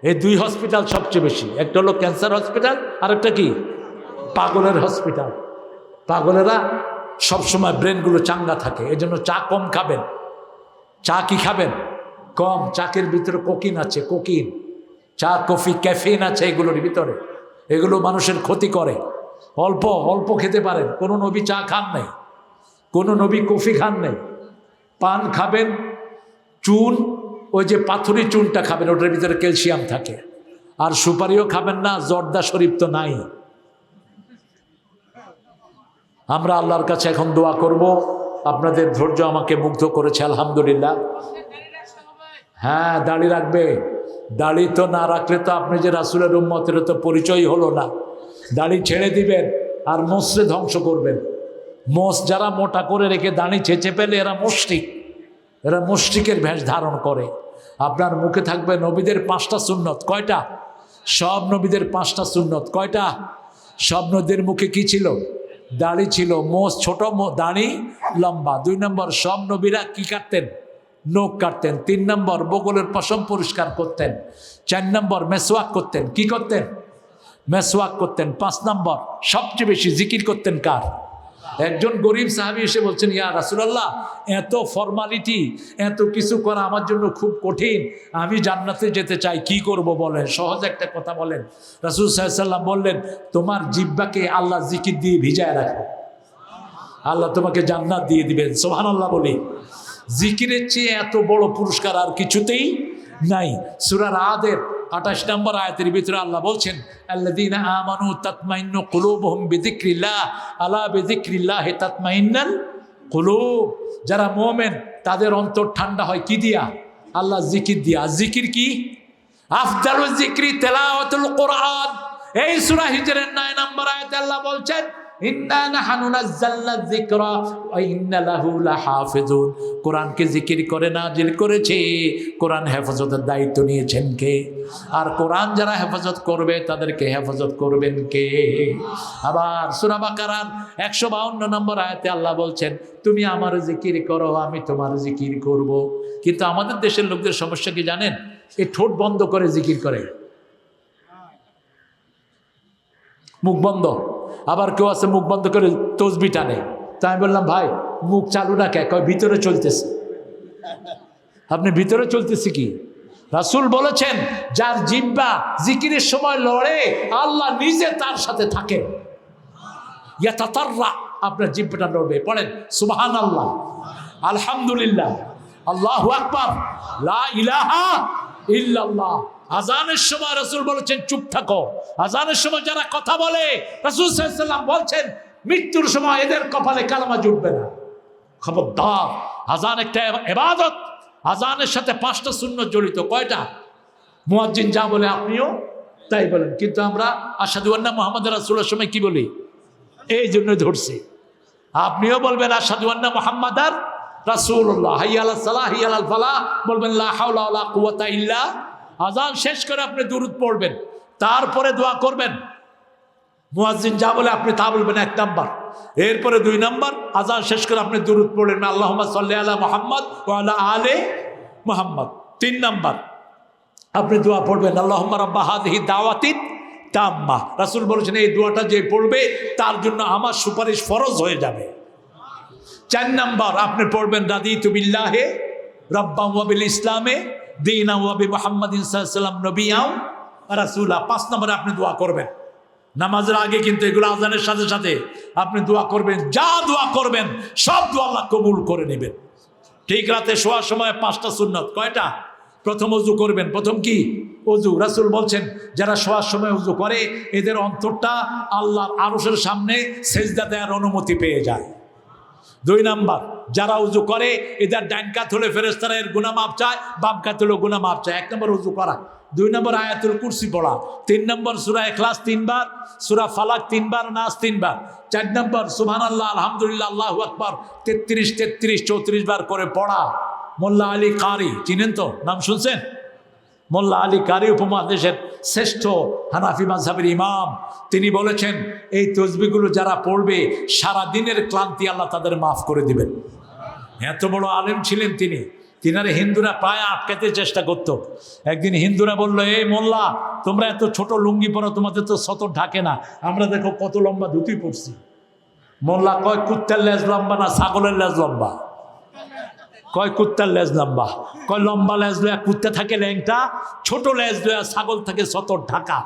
এই 2 হসপিটাল সবচেয়ে বেশি, একটা হলো ক্যান্সার হসপিটাল, আর একটা কি? পাগলের হসপিটাল। পাগলেরা সবসময় ব্রেনগুলো চাঙ্গা থাকে। এই জন্য চা কম খাবেন। চা কি খাবেন? কম। চাকের ভিতরে কোকিন আছে, কোকিন। চা, কফি, ক্যাফিন আছে এগুলোর ভিতরে। এগুলো মানুষের ক্ষতি করে। অল্প অল্প খেতে পারেন। কোনো নবী চা খান নাই, কোনো নবী কফি খান নাই। পান খাবেন, চুন, ওই যে পাথরি চুনটা খাবেন, ওটার ভিতরে ক্যালসিয়াম থাকে। আর সুপারিও খাবেন না, জর্দা শরীফ তো নাই। আমরা আল্লাহর কাছে এখন দোয়া করব। আপনাদের ধৈর্য আমাকে মুগ্ধ করেছে, আলহামদুলিল্লাহ। হ্যাঁ, দাড়ি রাখবে। দাড়ি তো না রাখলে তো আপনি যে রাসূলের উম্মতের তো পরিচয় হলো না। দাড়ি ছেড়ে দিবেন আর মোষরে ধ্বংস করবেন। মোষ যারা মোটা করে রেখে দাড়ি ছেঁচে পেলে এরা মুশরিক। এরা মুশরিকের ভেষ ধারণ করে। আপনার মুখে থাকবে নবীদের 5টা সুন্নত। কয়টা? সব নবীদের 5টা সুন্নত। কয়টা? সব নবীদের মুখে কি ছিল? দাড়ি ছিল। মোষ ছোট, দাড়ি লম্বা। 2 নম্বর, সব নবীরা কি কাটতেন? নখ কাটতেন। 3 নম্বর, বগলের পশম পরিষ্কার করতেন। 4 নম্বর, মেসওয়াক করতেন। কি করতেন? মেসওয়াক করতেন। 5 নম্বর, সবচেয়ে বেশি জিকির করতেন কার? একজন গরিব সাহাবী এসে বলছেন, ইয়া রাসূলুল্লাহ, এত ফর্মালিটি, এত কিছু করা আমার জন্য খুব কঠিন। আমি জান্নাতে যেতে চাই, কি করব বলেন? সহজ একটা কথা বলেন। রাসূল সাল্লাল্লাহু আলাইহি ওয়াসাল্লাম বললেন, তোমার জিহ্বাকে আল্লাহ জিকির দিয়ে ভিজায় রাখো, আল্লাহ তোমাকে জান্নাত দিয়ে দিবেন। সুবহানাল্লাহ বলি। জিকিরের চেয়ে এত বড় পুরস্কার আর কিছুতেই নাই। সূরা রাদের 28 নম্বর আয়াতের ভিতরে আল্লাহ বলছেন, আল্লাযীনা আমানু তাতমাইন্নু কুলুবুহুম বিযিকরিল্লাহ, আলা বিযিকরিল্লাহি তাতমাইন্নাল কুলুব। যারা মুমিন তাদের অন্তর ঠান্ডা হয় কি দিয়া? আল্লাহ জিকির দিয়া। জিকির কি? আফদালুজ জিকরি তিলাওয়াতুল কোরআন। এই সূরা হিজরের 9 নম্বর আয়াতে আল্লাহ বলছেন, ইন্না নাহনু নাযালনা যিকরা ওয়া ইন্না লাহু লাহাফিজুন। কোরআনকে জিকির করে নাজিল করেছে, কোরআন হেফাজতের দায়িত্ব নিয়েছেন কে? আর কোরআন যারা হেফাজত করবে তাদেরকে হেফাজত করবেন কে? আবার সূরা বাকারার 152 নম্বর আয়াতে আল্লাহ বলছেন, তুমি আমার জিকির করো, আমি তোমার জিকির করব। কিন্তু আমাদের দেশের লোকদের সমস্যা কি জানেন? এই ঠোঁট বন্ধ করে জিকির করে, মুখ বন্ধ। আবার কেউ আছে মুখ বন্ধ করে তসবিহ টানে। তাই আমি বললাম, ভাই মুখ চালু না কে? কয় ভিতরে চলতেছে। আপনি ভিতরে চলতেছে কি? রাসূল বলেছেন যার জিহ্বা জিকিরের সময় লড়ে আল্লাহ নিজে তার সাথে থাকেন। ইয়াতাতাররা, আপনার জিহ্বাটা লড়বে। পড়েন সুবহানাল্লাহ, আলহামদুলিল্লাহ, আল্লাহু আকবার, লা ইলাহা ইল্লাল্লাহ। আজানের সময় রাসূল বলেছেন চুপ থাকো। আজানের সময় যারা কথা বলে রাসূল সাল্লাল্লাহু আলাইহি ওয়াসাল্লাম বলছেন মৃত্যুর সময় এদের কপালে কালেমা জুটবে না। খবরদার, আজান একটা ইবাদত। আজানের সাথে 5টা সুন্নত জড়িত। কয়টা? মুয়াজ্জিন যা বলে আপনিও তাই বলেন। কিন্তু আমরা আশহাদু আন্না মুহাম্মাদুর রাসূলুল্লাহর সময় কি বলি? এই জন্য ধরছি। আপনিও বলবেন আশহাদু আন্না মুহাম্মাদার রাসূলুল্লাহ, হাইয়া আলাস সালাহ হাইয়া আলাল ফালাহ, বলবেন লা হাওলা ওয়ালা কুওয়াতা ইল্লা। আজান শেষ করে আপনি দুরূদ পড়বেন, তারপরে দোয়া করবেন। মুয়াজ্জিন যা বলে আপনি তা বলবেন 1 নাম্বার। এরপরে 2 নাম্বার, আজান শেষ করে আপনি দুরূদ পড়লেন আল্লাহুম্মা সাল্লি আলা মুহাম্মদ ওয়া আলা আলি মুহাম্মদ। 3 নাম্বার, আপনি দোয়া পড়বেন আল্লাহুম্মা রাব্বা হাযিহি দাওয়াতিত তাম্মা। রাসূল বলেছেন এই দোয়াটা যে পড়বে তার জন্য আমার সুপারিশ ফরজ হয়ে যাবে। 4 নাম্বার, আপনি পড়বেন রাদিতু বিল্লাহি রাব্বান ওয়া বিল ইসলামে দীনা ওয়া বি মুহাম্মাদিন সাল্লাল্লাহু আলাইহি ওয়াসাল্লাম নবিয়্যাও ওয়া রাসূলা। 5 নম্বরে আপনি দোয়া করবেন। নামাজের আগে কিন্তু এগুলো আজানের সাথে সাথে আপনি দোয়া করবেন। যা দোয়া করবেন সব দোয়া আল্লাহ কবুল করে নেবেন। ঠিক রাতে শোয়ার সময় 5টা সুন্নত। কয়টা? প্রথম ওযু করবেন। প্রথম কি? ওযু। রাসূল বলছেন যারা শোয়ার সময় ওযু করে এদের অন্তরটা আল্লাহর আরশের সামনে সেজদা দেওয়ার অনুমতি পেয়ে যায়। 2 নাম্বার, যারা উযু করে এদের ডান কাত হলে ফেরেশতারা এর গুনাহ মাপ চায়, বাম কাত হলে গুনাহ মাপ চায়। 1 নম্বর উযু করা। 2 নম্বর আয়াতুল কুরসি পড়া। 3 নম্বর সূরা ইখলাস 3 বার, সূরা ফালাক 3 বার, নাস 3 বার। 4 নম্বর সুবহানাল্লাহ, আলহামদুলিল্লাহ, আল্লাহু আকবার 33 34 বার করে পড়া। মোল্লা আলী কারি চিনেন তো? নাম শুনছেন? মোল্লা আলী কারি উপমহাদেশের শ্রেষ্ঠ হানাফি মাযহাবের ইমাম। তিনি বলেছেন এই তসবিহগুলো যারা পড়বে সারা দিনের ক্লান্তি আল্লাহ তাদের মাফ করে দিবেন। এত বড় আলেম ছিলেন তিনি। তিনারে হিন্দুরা প্রায় আটকাতে চেষ্টা করত। একদিন হিন্দুরা বললো এই মোল্লা তোমরা এত ছোট লুঙ্গি পরো, তোমাদের তো সতর ঢাকে না, আমরা দেখো কত লম্বা ধুতি পরছি। মোল্লা কয় কুত্তার লেজ লম্বা না ছাগলের লেজ লম্বা? কয় কুত্তার লেজ লম্বা। কয় লম্বা লেজ লয়া কুত্তা থাকে ল্যাংটা, ছোট লেজ লয়া ছাগল থাকে সতর ঢাকা।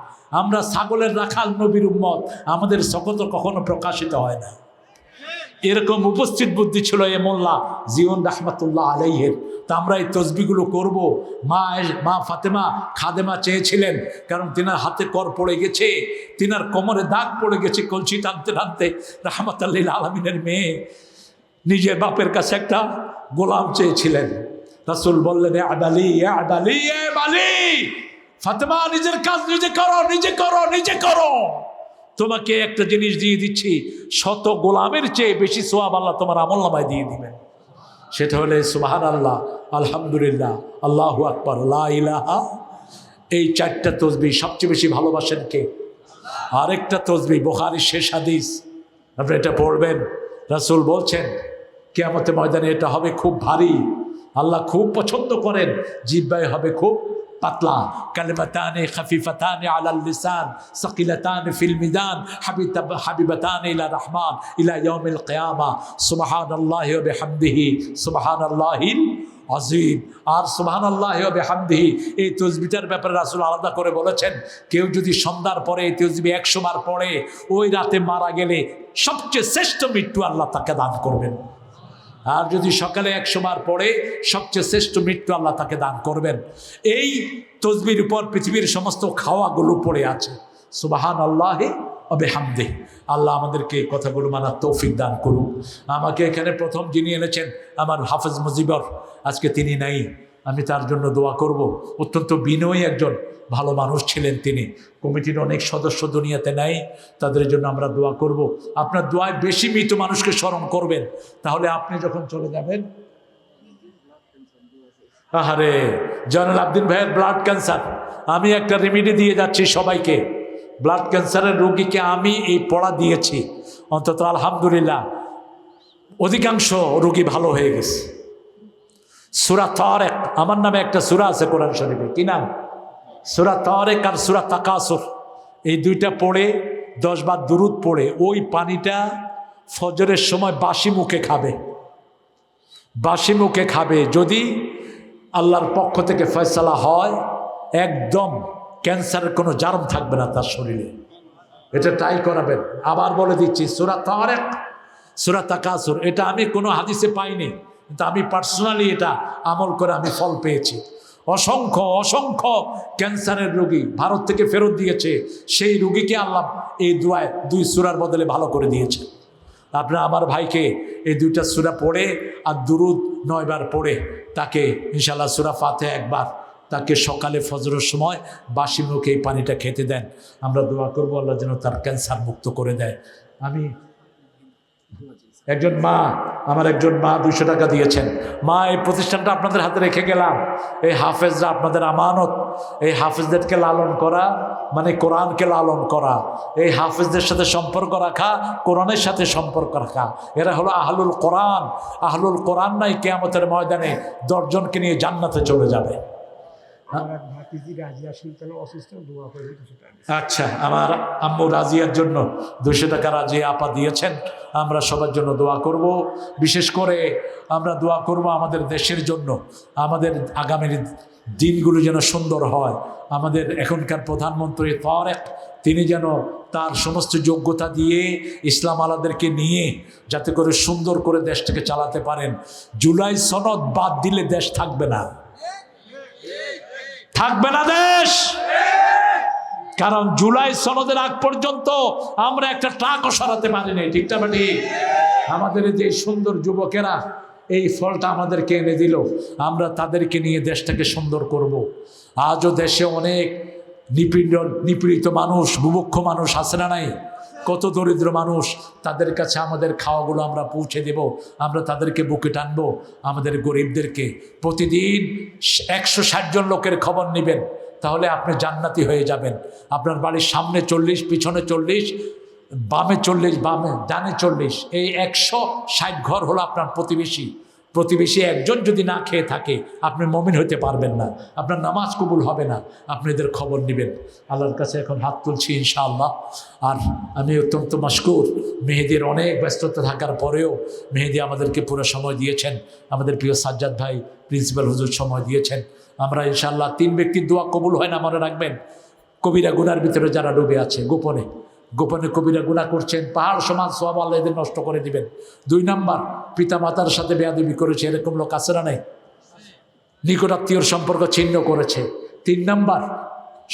আমরা ছাগলের রাখাল নবীর উম্মত, আমাদের শকত কখনো প্রকাশিত হয় না। এরকম উপস্থিত বুদ্ধি ছিল এ মোল্লা জীবন রাহমাতুল্লাহ আলাইহির। তা আমরা এই তসবিহগুলো করব। মা ফাতেমা খাদেমা চেয়েছিলেন, কারণ তিনার হাতে কর পড়ে গেছে, তিনার কোমরে দাগ পড়ে গেছে কলসি টানতে টানতে। রাহমাতুল লিল আলামিনের মেয়ে নিজের বাপের কাছে একটা গোলাম চেয়েছিলেন। রাসূল বললেন এ আদালি, এ আদালি, এ বালি, ফাতেমা নিজের কাজ নিজে করো, নিজে করো, নিজে করো। তোমাকে একটা জিনিস দিয়ে দিচ্ছি, শত গোলামের চেয়ে বেশি সওয়াব আল্লাহ তোমার আমলনামায় দিয়ে দিবেন। সেটা হলে সুবহানাল্লাহ, আলহামদুলিল্লাহ, আল্লাহু আকবার, লা ইলাহা। এই 4টা তসবিহ সবচেয়ে বেশি ভালোবাসেন কে? আরেকটা তসবিহ বুখারীর শেষ হাদিস, আপনি এটা পড়বেন। রাসূল বলছেন কিয়ামতের ময়দানে এটা হবে খুব ভারী, আল্লাহ খুব পছন্দ করেন। জিহ্বায় হবে খুব পাতলা। কালিমাতানে খাফিফাতানে আলাল লিসান সাকিলাতানে ফিল মিজান হাবিবাতানে ইলা রহমান ইলা ইয়াউমিল কিয়ামা সুবহানাল্লাহি ওয়া বিহামদিহি সুবহানাল্লাহিল আজিম। আর সুবহানাল্লাহি ওয়া বিহামদিহি এই তসবিহটার ব্যাপারে রাসূল আলাদা করে বলেছেন, কেউ যদি সন্ধ্যার পরে এই তসবিহ 100 বার পড়ে ওই রাতে মারা গেলে সবচেয়ে শ্রেষ্ঠ মৃত্যু আল্লাহ তাকে দান করবেন। আর যদি সকালে 100 বার পড়ে সবচেয়ে শ্রেষ্ঠ মৃত্যু আল্লাহ তাকে দান করবেন। এই তসবির উপর পৃথিবীর সমস্ত খাওয়াগুলো পড়ে আছে। সুবহানাল্লাহি ওয়া বিহামদিহি। আল্লাহ আমাদেরকে এই কথাগুলো মানার তৌফিক দান করুন। আমাকে এখানে প্রথম যিনি এনেছেন আমার হাফেজ মুজিবর, আজকে তিনি নাই, আমি তার জন্য দোয়া করব। অত্যন্ত বিনয়ী একজন ভালো মানুষ ছিলেন তিনি। কমিটির অনেক সদস্য দুনিয়াতে নাই, তাদের জন্য আমরা দোয়া করব। আপনার দোয়ায় বেশি মৃত মানুষকে স্মরণ করবেন, তাহলে আপনি যখন চলে যাবেন। আহারে জয়নুল আবদিন ভাইয়ের ব্লাড ক্যান্সার, আমি একটা রেমেডি দিয়ে যাচ্ছি সবাইকে। ব্লাড ক্যান্সারের রোগীকে আমি এই পড়া দিয়েছি, অন্তত আলহামদুলিল্লাহ অধিকাংশ রোগী ভালো হয়ে গেছে। সূরা তারিক, আমার নামে একটা সূরা আছে কোরআন শরীফে, কি নাম? সূরা তারিক আর সূরা তাকাসুর। এই 2টা পড়ে 10 বার দুরূদ পড়ে ওই পানিটা ফজরের সময় বাসি মুখে খাবে। বাসি মুখে খাবে। যদি আল্লাহর পক্ষ থেকে ফয়সালা হয়, একদম ক্যান্সারের কোনো জারম থাকবে না তার শরীরে। এটা ট্রাই করাবেন। আবার বলে দিচ্ছি, সূরা তারিক, সূরা তাকাসুর, এটা আমি কোনো হাদিসে পাইনি, কিন্তু আমি পার্সোনালি এটা আমল করে আমি ফল পেয়েছি। অসংখ্য অসংখ্য ক্যান্সারের রোগী ভারত থেকে ফেরত দিয়েছে, সেই রোগীকে আল্লাহ এই দুয়ায় 2 সূরার বদলে ভালো করে দিয়েছে। আপনারা আমার ভাইকে এই 2টা সূরা পড়ে আর দুরুদ 9 বার পড়ে তাকে ইনশাআল্লাহ সূরা ফাতিহা একবার, তাকে সকালে ফজরের সময় বাসি মুখে এই পানিটা খেতে দেন। আমরা দোয়া করবো আল্লাহ যেন তার ক্যান্সার মুক্ত করে দেয়। আমি আমার একজন মা 200 টাকা দিয়েছেন। মা, এই প্রতিষ্ঠানটা আপনাদের হাতে রেখে গেলাম। এই হাফেজরা আপনাদের আমানত। এই হাফেজদেরকে লালন করা মানে কোরআনকে লালন করা। এই হাফেজদের সাথে সম্পর্ক রাখা, কোরআনের সাথে সম্পর্ক রাখা। এরা হলো আহলুল কোরআন। আহলুল কোরআন নাই কিয়ামতের ময়দানে 10 জনকে নিয়ে জান্নাতে চলে যাবে। আচ্ছা, আমার আম্মু রাজিয়ার জন্য 200 টাকা রাজিয়া আপা দিয়েছেন। আমরা সবার জন্য দোয়া করব। বিশেষ করে আমরা দোয়া করব আমাদের দেশের জন্য, আমাদের আগামীর দিনগুলো যেন সুন্দর হয়। আমাদের এখনকার প্রধানমন্ত্রী তারেক, তিনি যেন তার সমস্ত যোগ্যতা দিয়ে ইসলাম আলাদেরকে নিয়ে যাতে করে সুন্দর করে দেশটাকে চালাতে পারেন। জুলাই সনদ বাদ দিলে দেশ থাকবে না, থাকবে না দেশ। কারণ জুলাই সনদের আগ পর্যন্ত আমরা একটা ট্রাকও সরাতে পারিনি। ঠিকটা বাটি? আমাদের যে সুন্দর যুবকেরা এই ফলটা আমাদেরকে এনে দিল, আমরা তাদেরকে নিয়ে দেশটাকে সুন্দর করব। আজও দেশে অনেক নিপীড়িত মানুষ, বুভুক্ষ মানুষ আছে না নাই? কত দরিদ্র মানুষ, তাদের কাছে আমাদের খাওয়াগুলো আমরা পৌঁছে দেব। আমরা তাদেরকে বুকে টানবো। আমাদের গরিবদেরকে প্রতিদিন 160 জন লোকের খবর নেবেন, তাহলে আপনি জান্নাতি হয়ে যাবেন। আপনার বাড়ির সামনে 40, পিছনে 40, বামে 40, বামে ডানে 40, এই 160 ঘর হলো আপনার প্রতিবেশী। প্রতিবেশী একজন যদি না খেয়ে থাকে, আপনি মুমিন হতে পারবেন না, আপনার নামাজ কবুল হবে না। আপনি এদের খবর নেবেন। আল্লাহর কাছে এখন হাত তুলছি ইনশাআল্লাহ। আর আমি অত্যন্ত মাশকুর, মেহেদির অনেক ব্যস্ততা থাকার পরেও মেহেদি আমাদেরকে পুরো সময় দিয়েছেন। আমাদের প্রিয় সাজ্জাদ ভাই প্রিন্সিপাল হুজুর সময় দিয়েছেন। আমরা ইনশাআল্লাহ 3 ব্যক্তির দোয়া কবুল হয় না, মনে রাখবেন। কবিরা গুনার ভিতরে যারা ডুবে আছে, গোপনে গোপনে কবিরা গুনাহ করছেন, পাহাড় সমান সওয়াব আল্লাহ এদের নষ্ট করে দিবেন। 2 নাম্বার, পিতা মাতার সাথে বেয়াদবি করেছে, এরকম লোক আছে না নাই? নিকটাত্মীয়র সম্পর্ক ছিন্ন করেছে। 3 নাম্বার,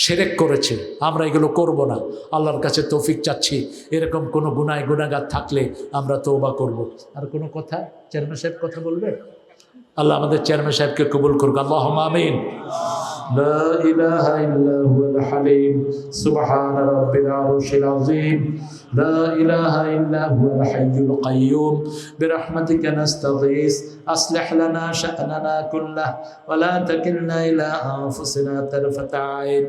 শিরক করেছে। আমরা এগুলো করব না। আল্লাহর কাছে তৌফিক চাচ্ছি। এরকম কোনো গুনাহগার থাকলে আমরা তওবা করব। আর কোনো কথা চেয়ারম্যান সাহেব কথা বলবে? আল্লাহ আমাদের চেয়ারম্যান সাহেবকে কবুল করুক। আল্লাহুম্মা আমিন। لا إله إلا هو الحليم سبحان رب العرش العظيم لا إله إلا هو الحي القيوم برحمتك نستغيث أصلح لنا شأننا كله ولا تكلنا إلى أنفسنا طرفة عين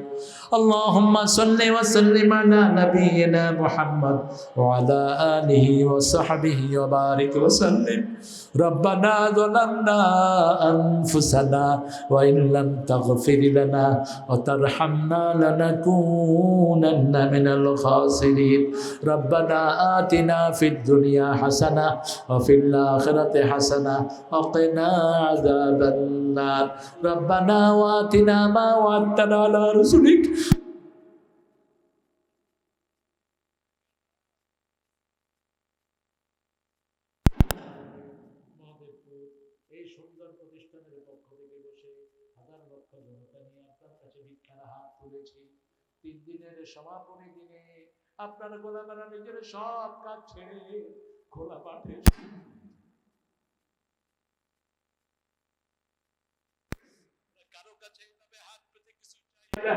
اللهم صل وسلم على نبينا محمد وعلى آله وصحبه وبارك وسلم ربنا ظلمنا أنفسنا وإن لم تغفر لنا وترحمنا لنكونن من الخاسرين ربنا آتنا في الدنيا حسنة وفي الآخرة حسنة وقنا عذاب النار ربنا وآتنا ما وعدتنا على رسلك এই সুন্দর প্রতিষ্ঠানের পক্ষ থেকে বসে হাজার লক্ষ জনতা নিয়ে আপনার কাছে ভিক্ষার হাত তুলেছি। 3 দিনের সমাপনী দিনে আপনার গোলামেরা নিজের সব কাজ ছেড়ে খোলা মাঠে কারো কাছে এভাবে হাত পেতে কিছু চাই না।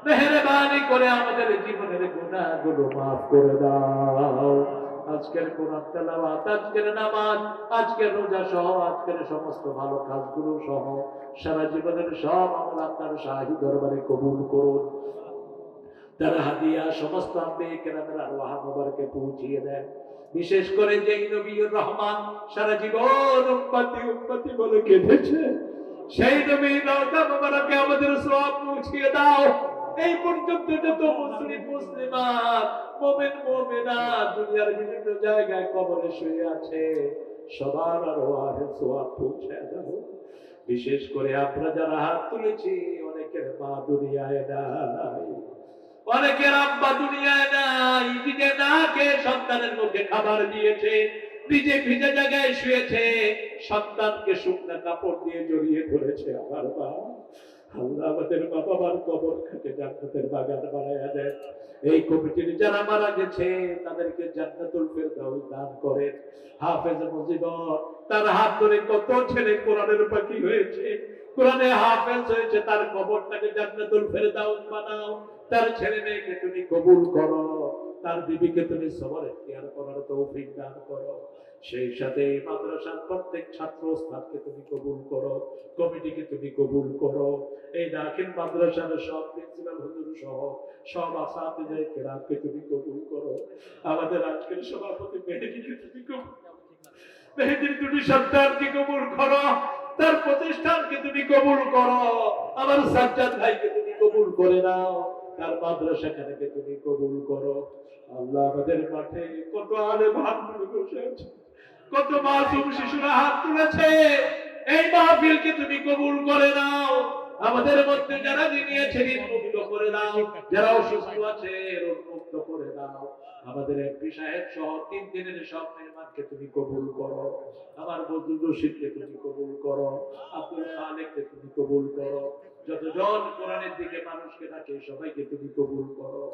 মেহেরবানি করে আমাদের জীবনের গুনাহগুলো মাফ করে দাও। আজকের কোরআন তেলাওয়াত, আজকের নামাজ, আজকের রোজা সহ আজকের সমস্ত ভালো কাজগুলো সহ সারা জীবনের সব আমল আপনার শাহী দরবারে কবুল করুন। তার হাদিয়া সমস্ত আম্বিয়া কেরামের আরওয়াহ মুবারকে পৌঁছিয়ে দেন। বিশেষ করে যে নবীর রহমান সারা জীবন উম্মতি বলে কেঁদেছে, সেই নবীর রওজা মুবারকে আমাদের সওয়াব পৌঁছিয়ে দাও। এই পর্যন্ত যত মুসলিমাত মুমিন মুমিনাত দুনিয়ার বিভিন্ন জায়গায় কবরে শুয়ে আছে, সবার আরওয়াহে সওয়াব পৌঁছে দাও। বিশেষ করে আপনারা যারা হাত তুলেছি, অনেকের মা দুনিয়ায় নাই, অনেকের আব্বা দুনিয়ায় নাই, নিজে না খেয়ে সন্তানের মুখে খাবার দিয়েছে, নিজে ভিজে জায়গায় শুয়েছে, সন্তানকে শুকনা কাপড় দিয়ে জড়িয়ে ধরেছে। আমার মা, আল্লাহ আমাদের মা বাবার কবর খাকে জান্নাতের বাগান বানায়া দেন। এই কমিটির যারা মারা গেছে তাদেরকে জান্নাতুল ফেরদাউস দান করেন। হাফেজ মুজিবর, তার হাত ধরে কত ছেলে কোরআনের পাখি হয়েছে, কোরআনে হাফেজ হয়েছে, তার কবরটাকে জান্নাতুল ফেরদাউস বানাও। তার ছেলে মেয়েকে তুমি কবুল করো, তার বিবিকে তুমি সবার ইখতিয়ার করার তৌফিক দান করো। সেই সাথে মাদ্রাসার প্রত্যেক ছাত্র স্থানকে তুমি কবুল করো, কমিটিকে তুমি কবুল করো। এই দাখিল মাদ্রাসার সব প্রিন্সিপাল হুজুর সহ সব আসাতিজে কেরামকে তুমি কবুল করো। আমাদের আজকের সভাপতি মেহেদীকে তুমি কবুল, মেহেদীর দুটি সন্তানকে কবুল করো, তার প্রতিষ্ঠানকে তুমি কবুল করো। আমার সাজ্জাদ ভাইকে তুমি কবুল করে নাও, তার মাদ্রাসাখানাকে তুমি কবুল করো। আল্লাহ আমাদের মাঠে কত আলেম হাত তুলে বসে আছে, কত মাসুম শিশুরা হাত তুলেছে, এই মাহফিলকে তুমি কবুল করে নাও। আমাদের মধ্যে যারা দিনিয়েছে ঋণ মুক্ত করে দাও, যারা অসুস্থ আছে রোগ মুক্ত করে দাও। আমাদের এমপি সাহেব সহ 3 দিনের সব মেহমানকে তুমি কবুল করো। আমার বন্ধু রশিদকে তুমি কবুল করো, আব্দুল খালেককে তুমি কবুল করো। যতজন কোরআনের দিকে মানুষকে ডাকে সবাইকে তুমি কবুল করো।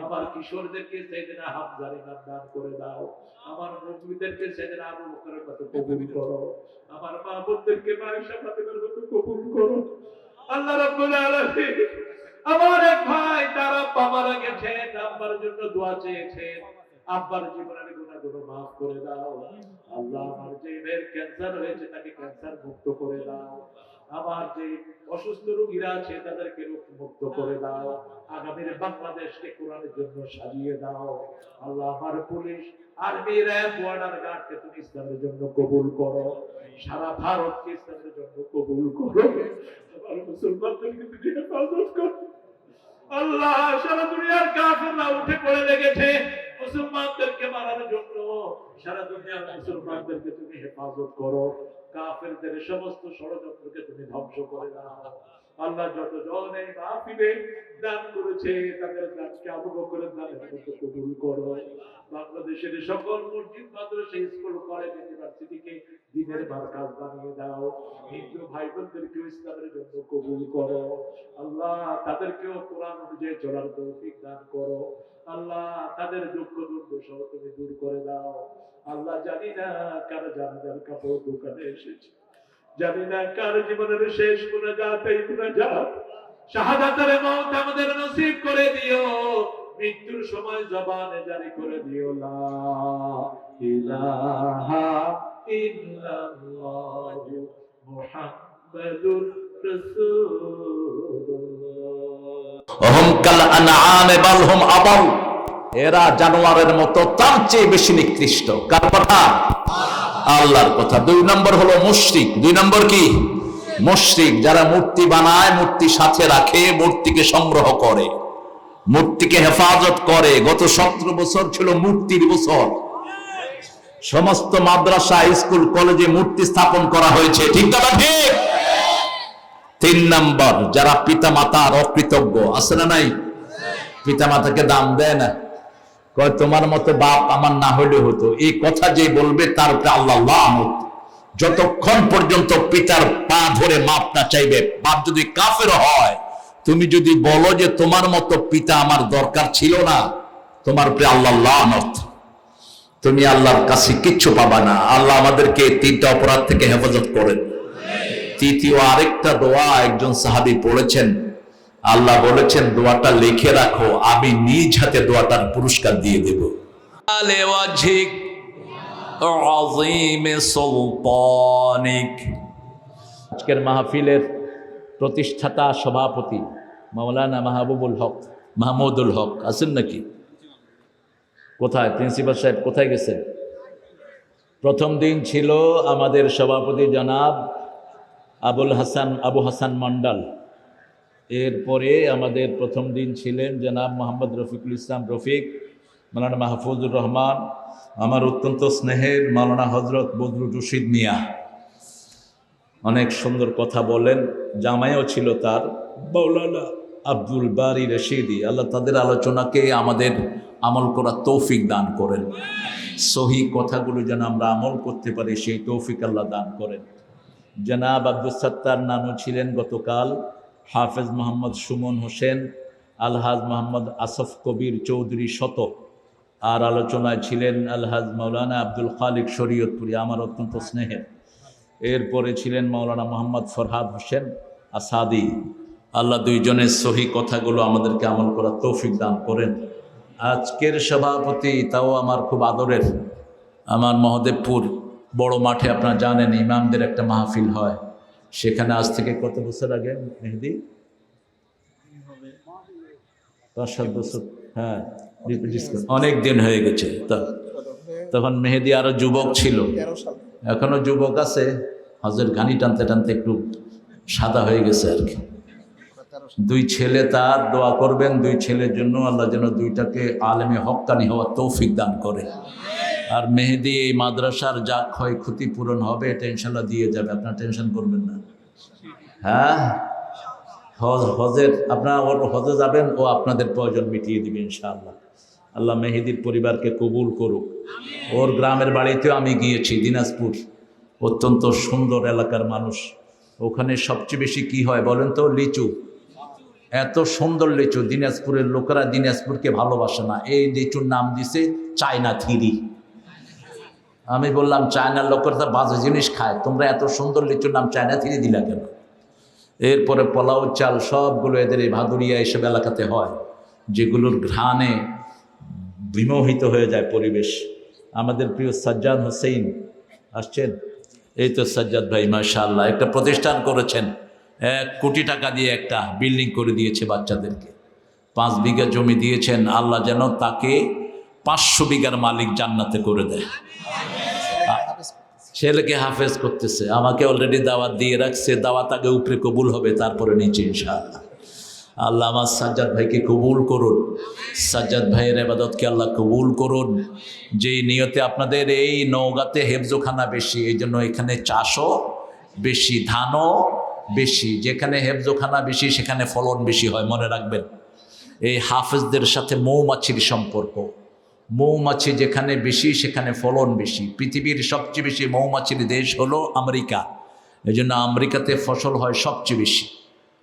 আমার কিশোরদেরকে সাইয়েদনা হামজার ইমাম দান করে দাও। আমার মুমিনদেরকে সাইয়েদনা আবু বকরের মতো কবুল করো। আমার মা বোনদেরকে মায়েশা ফাতেমার মতো কবুল করো। আল্লাহ রাব্বুল আলামিন, আমার এক ভাই তার আব্বা মারা গেছে, আব্বার জন্য দোয়া চেয়েছেন। আব্বার জীবনের গুনাহগুলো মাফ করে দাও। আল্লাহ আমার যে মেয়ের ক্যান্সার হয়েছে তাকে ক্যান্সার মুক্ত করে দাও। আমার যে অসুস্থ রোগীরা আছে তাদেরকে রোগ মুক্ত করে দাও। আগামীর বাংলাদেশকে কোরআনের জন্য সাজিয়ে দাও। আল্লাহ আমার পুলিশ, আর্মি, র্যাব, বর্ডার গার্ডকে তুমি ইসলামের জন্য কবুল করো। সারা ভারতকে ইসলামের জন্য কবুল করো। আমার মুসলমানদেরকে তুমি হেফাজত করো। আল্লাহ সারা দুনিয়ার কাফেররা উঠে পড়ে লেগেছে মুসলমানদেরকে মারার জন্য। সারা দুনিয়ার মুসলমানদেরকে তুমি হেফাজত করো। কাফেরদের সমস্ত ষড়যন্ত্রকে তুমি ধ্বংস করে দাও। আল্লাহ যতজন এই মাহফিলে দান করেছে তাদের দানকে আবু বকরের দানের মতো কবুল করো। বাংলাদেশের সকল মসজিদ, মাদ্রাসা, স্কুল, কলেজ, ইউনিভার্সিটিকে দ্বীনের মারকাজ বানিয়ে দাও। হিন্দু ভাই বোনদেরকে ইসলামের জন্য কবুল করো। আল্লাহ তাদেরকেও কোরআন অনুযায়ী চলার তৌফিক দান করো। আল্লাহ তাদের দুঃখ দুর্দশা তুমি দূর করে দাও। আল্লাহ জানি না কার জানাজার কাপড় দোকানে এসেছে, জানি না কার জীবনের শেষ মুনাজাত, এই মুনাজাত শাহাদাতের মওত আমাদের নসিব করে দিও। মৃত্যুর সময় জবানে জারি করে দিও লা ইলাহা ইল্লাল্লাহু মুহাম্মাদুর রাসূলুল্লাহ। ওহুম কাল আনআম বাল হুম আদাল, এরা জানোয়ারের মতো, তার চেয়ে বেশি নিকৃষ্ট। কার কথা? আল্লাহর কথা। 2 নম্বর হলো মুশরিক। 2 নম্বর কি? মুশরিক। যারা মূর্তি বানায়, মূর্তি সাথে রাখে, মূর্তিকে সংগ্রহ করে, মূর্তিকে হেফাজত করে। গত 17 বছর ছিল মূর্তির বছর। সমস্ত মাদ্রাসা, স্কুল, কলেজে মূর্তি স্থাপন করা হয়েছে। ঠিক না ঠিক? 3 নম্বর, যারা পিতা মাতার অকৃতজ্ঞ। আছে না নাই? পিতা মাতাকে দাম দেয় না, কয় তোমার মতো বাপ আমার না হইলে হতো। এই কথা যে বলবে তার উপরে আল্লাহ লানত। যতক্ষণ পর্যন্ত পিতার পা ধরে মাপ না চাইবে, বাপ যদি কাফের হয়, তুমি যদি বলো যে তোমার মতো পিতা আমার দরকার ছিল না, তোমার উপরে আল্লাহ লানত। তুমি আল্লাহর কাছে কিচ্ছু পাবা না। আল্লাহ আমাদেরকে 3টা অপরাধ থেকে হেফাজত করেন। তৃতীয় আরেকটা দোয়া একজন সাহাবী পড়েছেন। আল্লাহ বলেছেন দোয়াটা লিখে রাখো, আমি নিজ হাতে দোয়াটার পুরস্কার দিয়ে দেব। আজকের মাহফিলের প্রতিষ্ঠাতা সভাপতি মাওলানা মাহমুদুল হক আছেন নাকি? কোথায়? প্রিন্সিপাল সাহেব কোথায় গেছেন? প্রথম দিন ছিল আমাদের সভাপতি জনাব আবু হাসান মন্ডল। এরপরে আমাদের প্রথম দিন ছিলেন জনাব মোহাম্মদ রফিকুল ইসলাম রফিক, মাওলানা মাহফুজুর রহমান, আমার অত্যন্ত স্নেহের মাওলানা হজরত বদরুল রশিদ মিয়া। অনেক সুন্দর কথা বলেন। জামাইও ছিল তার, মাওলানা আব্দুল বারী রশিদি। আল্লাহ তাদের আলোচনাকে আমাদের আমল করার তৌফিক দান করেন। সহি কথাগুলো যেন আমরা আমল করতে পারি, সেই তৌফিক আল্লাহ দান করেন। জনাব আব্দুল সত্তার নানু ছিলেন গতকাল, হাফেজ মোহাম্মদ সুমন হোসেন, আলহাজ মোহাম্মদ আসফ কবির চৌধুরী শত, আর আলোচনায় ছিলেন আলহাজ মাওলানা আব্দুল খালিক শরীয়তপুরি, আমার অত্যন্ত স্নেহের। এরপরে ছিলেন মাওলানা মোহাম্মদ ফরহাদ হোসেন আসাদি। আল্লাহ দুইজনের সহি কথাগুলো আমাদেরকে আমল করার তৌফিক দান করেন। আজকের সভাপতি, তাও আমার খুব আদরের, আমার মহদেবপুর বড় মাঠে আপনারা জানেন ইমামদের একটা মাহফিল হয়, সেখানে আজ থেকে কত বছর আগে মেহেদি, 5-7 বছর, হ্যাঁ অনেক দিন হয়ে গেছে। তখন মেহেদি আরো যুবক ছিল, এখনো যুবক আছে, হজের ঘানি টানতে টানতে একটু সাদা হয়ে গেছে আর কি। 2 ছেলে তার, দোয়া করবেন 2 ছেলের জন্য, আল্লাহ যেন 2টাকে আলেমে হক্কানি হওয়ার তৌফিক দান করে। আর মেহেদি এই মাদ্রাসার যা ক্ষয়ক্ষতি পূরণ হবে এটা ইনশাল্লাহ দিয়ে যাবে, আপনার টেনশন করবেন না। হ্যাঁ, হজের আপনার হজে যাবেন, ও আপনাদের প্রয়োজন মিটিয়ে দিবে ইনশাআল্লাহ। আল্লাহ মেহেদির পরিবারকে কবুল করুক। ওর গ্রামের বাড়িতেও আমি গিয়েছি, দিনাজপুর, অত্যন্ত সুন্দর এলাকার মানুষ। ওখানে সবচেয়ে বেশি কি হয় বলেন তো? লিচু। এত সুন্দর লিচু, দিনাজপুরের লোকেরা দিনাজপুরকে ভালোবাসে না, এই লিচুর নাম দিছে চায়না থিরি। আমি বললাম চায়নার লোকেরা তো বাজে জিনিস খায়, তোমরা এত সুন্দর লিচুর নাম চায়না থিরি দিলা কেন? এরপরে পোলাও চাল সবগুলো এদের এই ভাদুরিয়া এইসব এলাকাতে হয়, যেগুলোর ঘ্রাণে বিমোহিত হয়ে যায় পরিবেশ। আমাদের প্রিয় সাজ্জাদ হোসেন আসছেন, এই তো সাজ্জাদ ভাই মাশাআল্লাহ একটা প্রতিষ্ঠান করেছেন, 1 কোটি টাকা দিয়ে একটা বিল্ডিং করে দিয়েছে বাচ্চাদেরকে, 5 বিঘা জমি দিয়েছেন। আল্লাহ যেন তাকে 500 বিঘার মালিক জান্নাতে করে দেয়। ছেলেকে হাফেজ করতেছে, আমাকে অলরেডি দাওয়াত দিয়ে রাখছে, দাওয়াত আগে উপরে কবুল হবে, তারপরে নিচে ইনশাআল্লাহ। আল্লাহ আমার সাজ্জাদ ভাইকে কবুল করুন, সাজ্জাদ ভাইয়ের ইবাদতকে আল্লাহ কবুল করুন। যেই নিয়তে আপনাদের এই নওগাঁতে হেফজোখানা বেশি, এই জন্য এখানে চাষও বেশি, ধানও বেশি। যেখানে হেফজোখানা বেশি সেখানে ফলন বেশি হয়, মনে রাখবেন। এই হাফেজদের সাথে মৌমাছির সম্পর্ক, মৌমাছি যেখানে বেশি সেখানে ফলন বেশি। পৃথিবীর সবচেয়ে বেশি মৌমাছির দেশ হলো আমেরিকা, এই জন্য আমেরিকাতে ফসল হয় সবচেয়ে বেশি।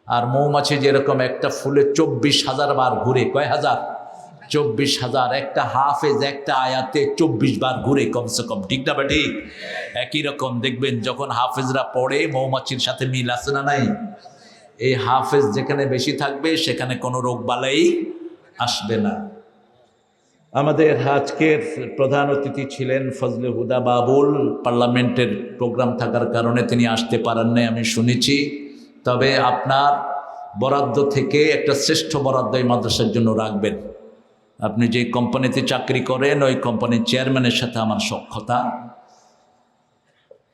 আর মৌমাছি যেরকম একটা ফুলে 24,000 বার ঘুরে, কয় হাজার? 24,000। একটা হাফেজ একটা আয়াতে 24 বার ঘুরে কমসে কম, ঠিক না বেটি? একই রকম দেখবেন যখন হাফেজরা পড়ে মৌমাছির সাথে মিল আছে না নাই? এই হাফেজ যেখানে বেশি থাকবে সেখানে কোনো রোগ বালাই আসবে না। আমাদের আজকের প্রধান অতিথি ছিলেন ফজলে হুদা বাবুল, পার্লামেন্টের প্রোগ্রাম থাকার কারণে তিনি আসতে পারেন নাই আমি শুনেছি। তবে আপনার বরাদ্দ থেকে একটা শ্রেষ্ঠ বরাদ্দ এই মাদ্রাসার জন্য রাখবেন। আপনি যে কোম্পানিতে চাকরি করেন ওই কোম্পানির চেয়ারম্যানের সাথে আমার সখ্যতা,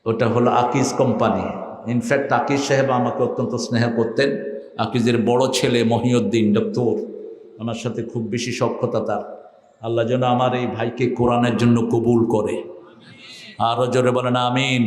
ওটা হলো আকিজ কোম্পানি। ইনফ্যাক্ট আকিজ সাহেব আমাকে অত্যন্ত স্নেহ করতেন। আকিজের বড় ছেলে মহিউদ্দিন ডক্টর, আমার সাথে খুব বেশি সখ্যতা তার। আল্লাহ যেন আমার এই ভাইকে কোরআনের জন্য কবুল করে। আরও জোরে বলেন আমিন।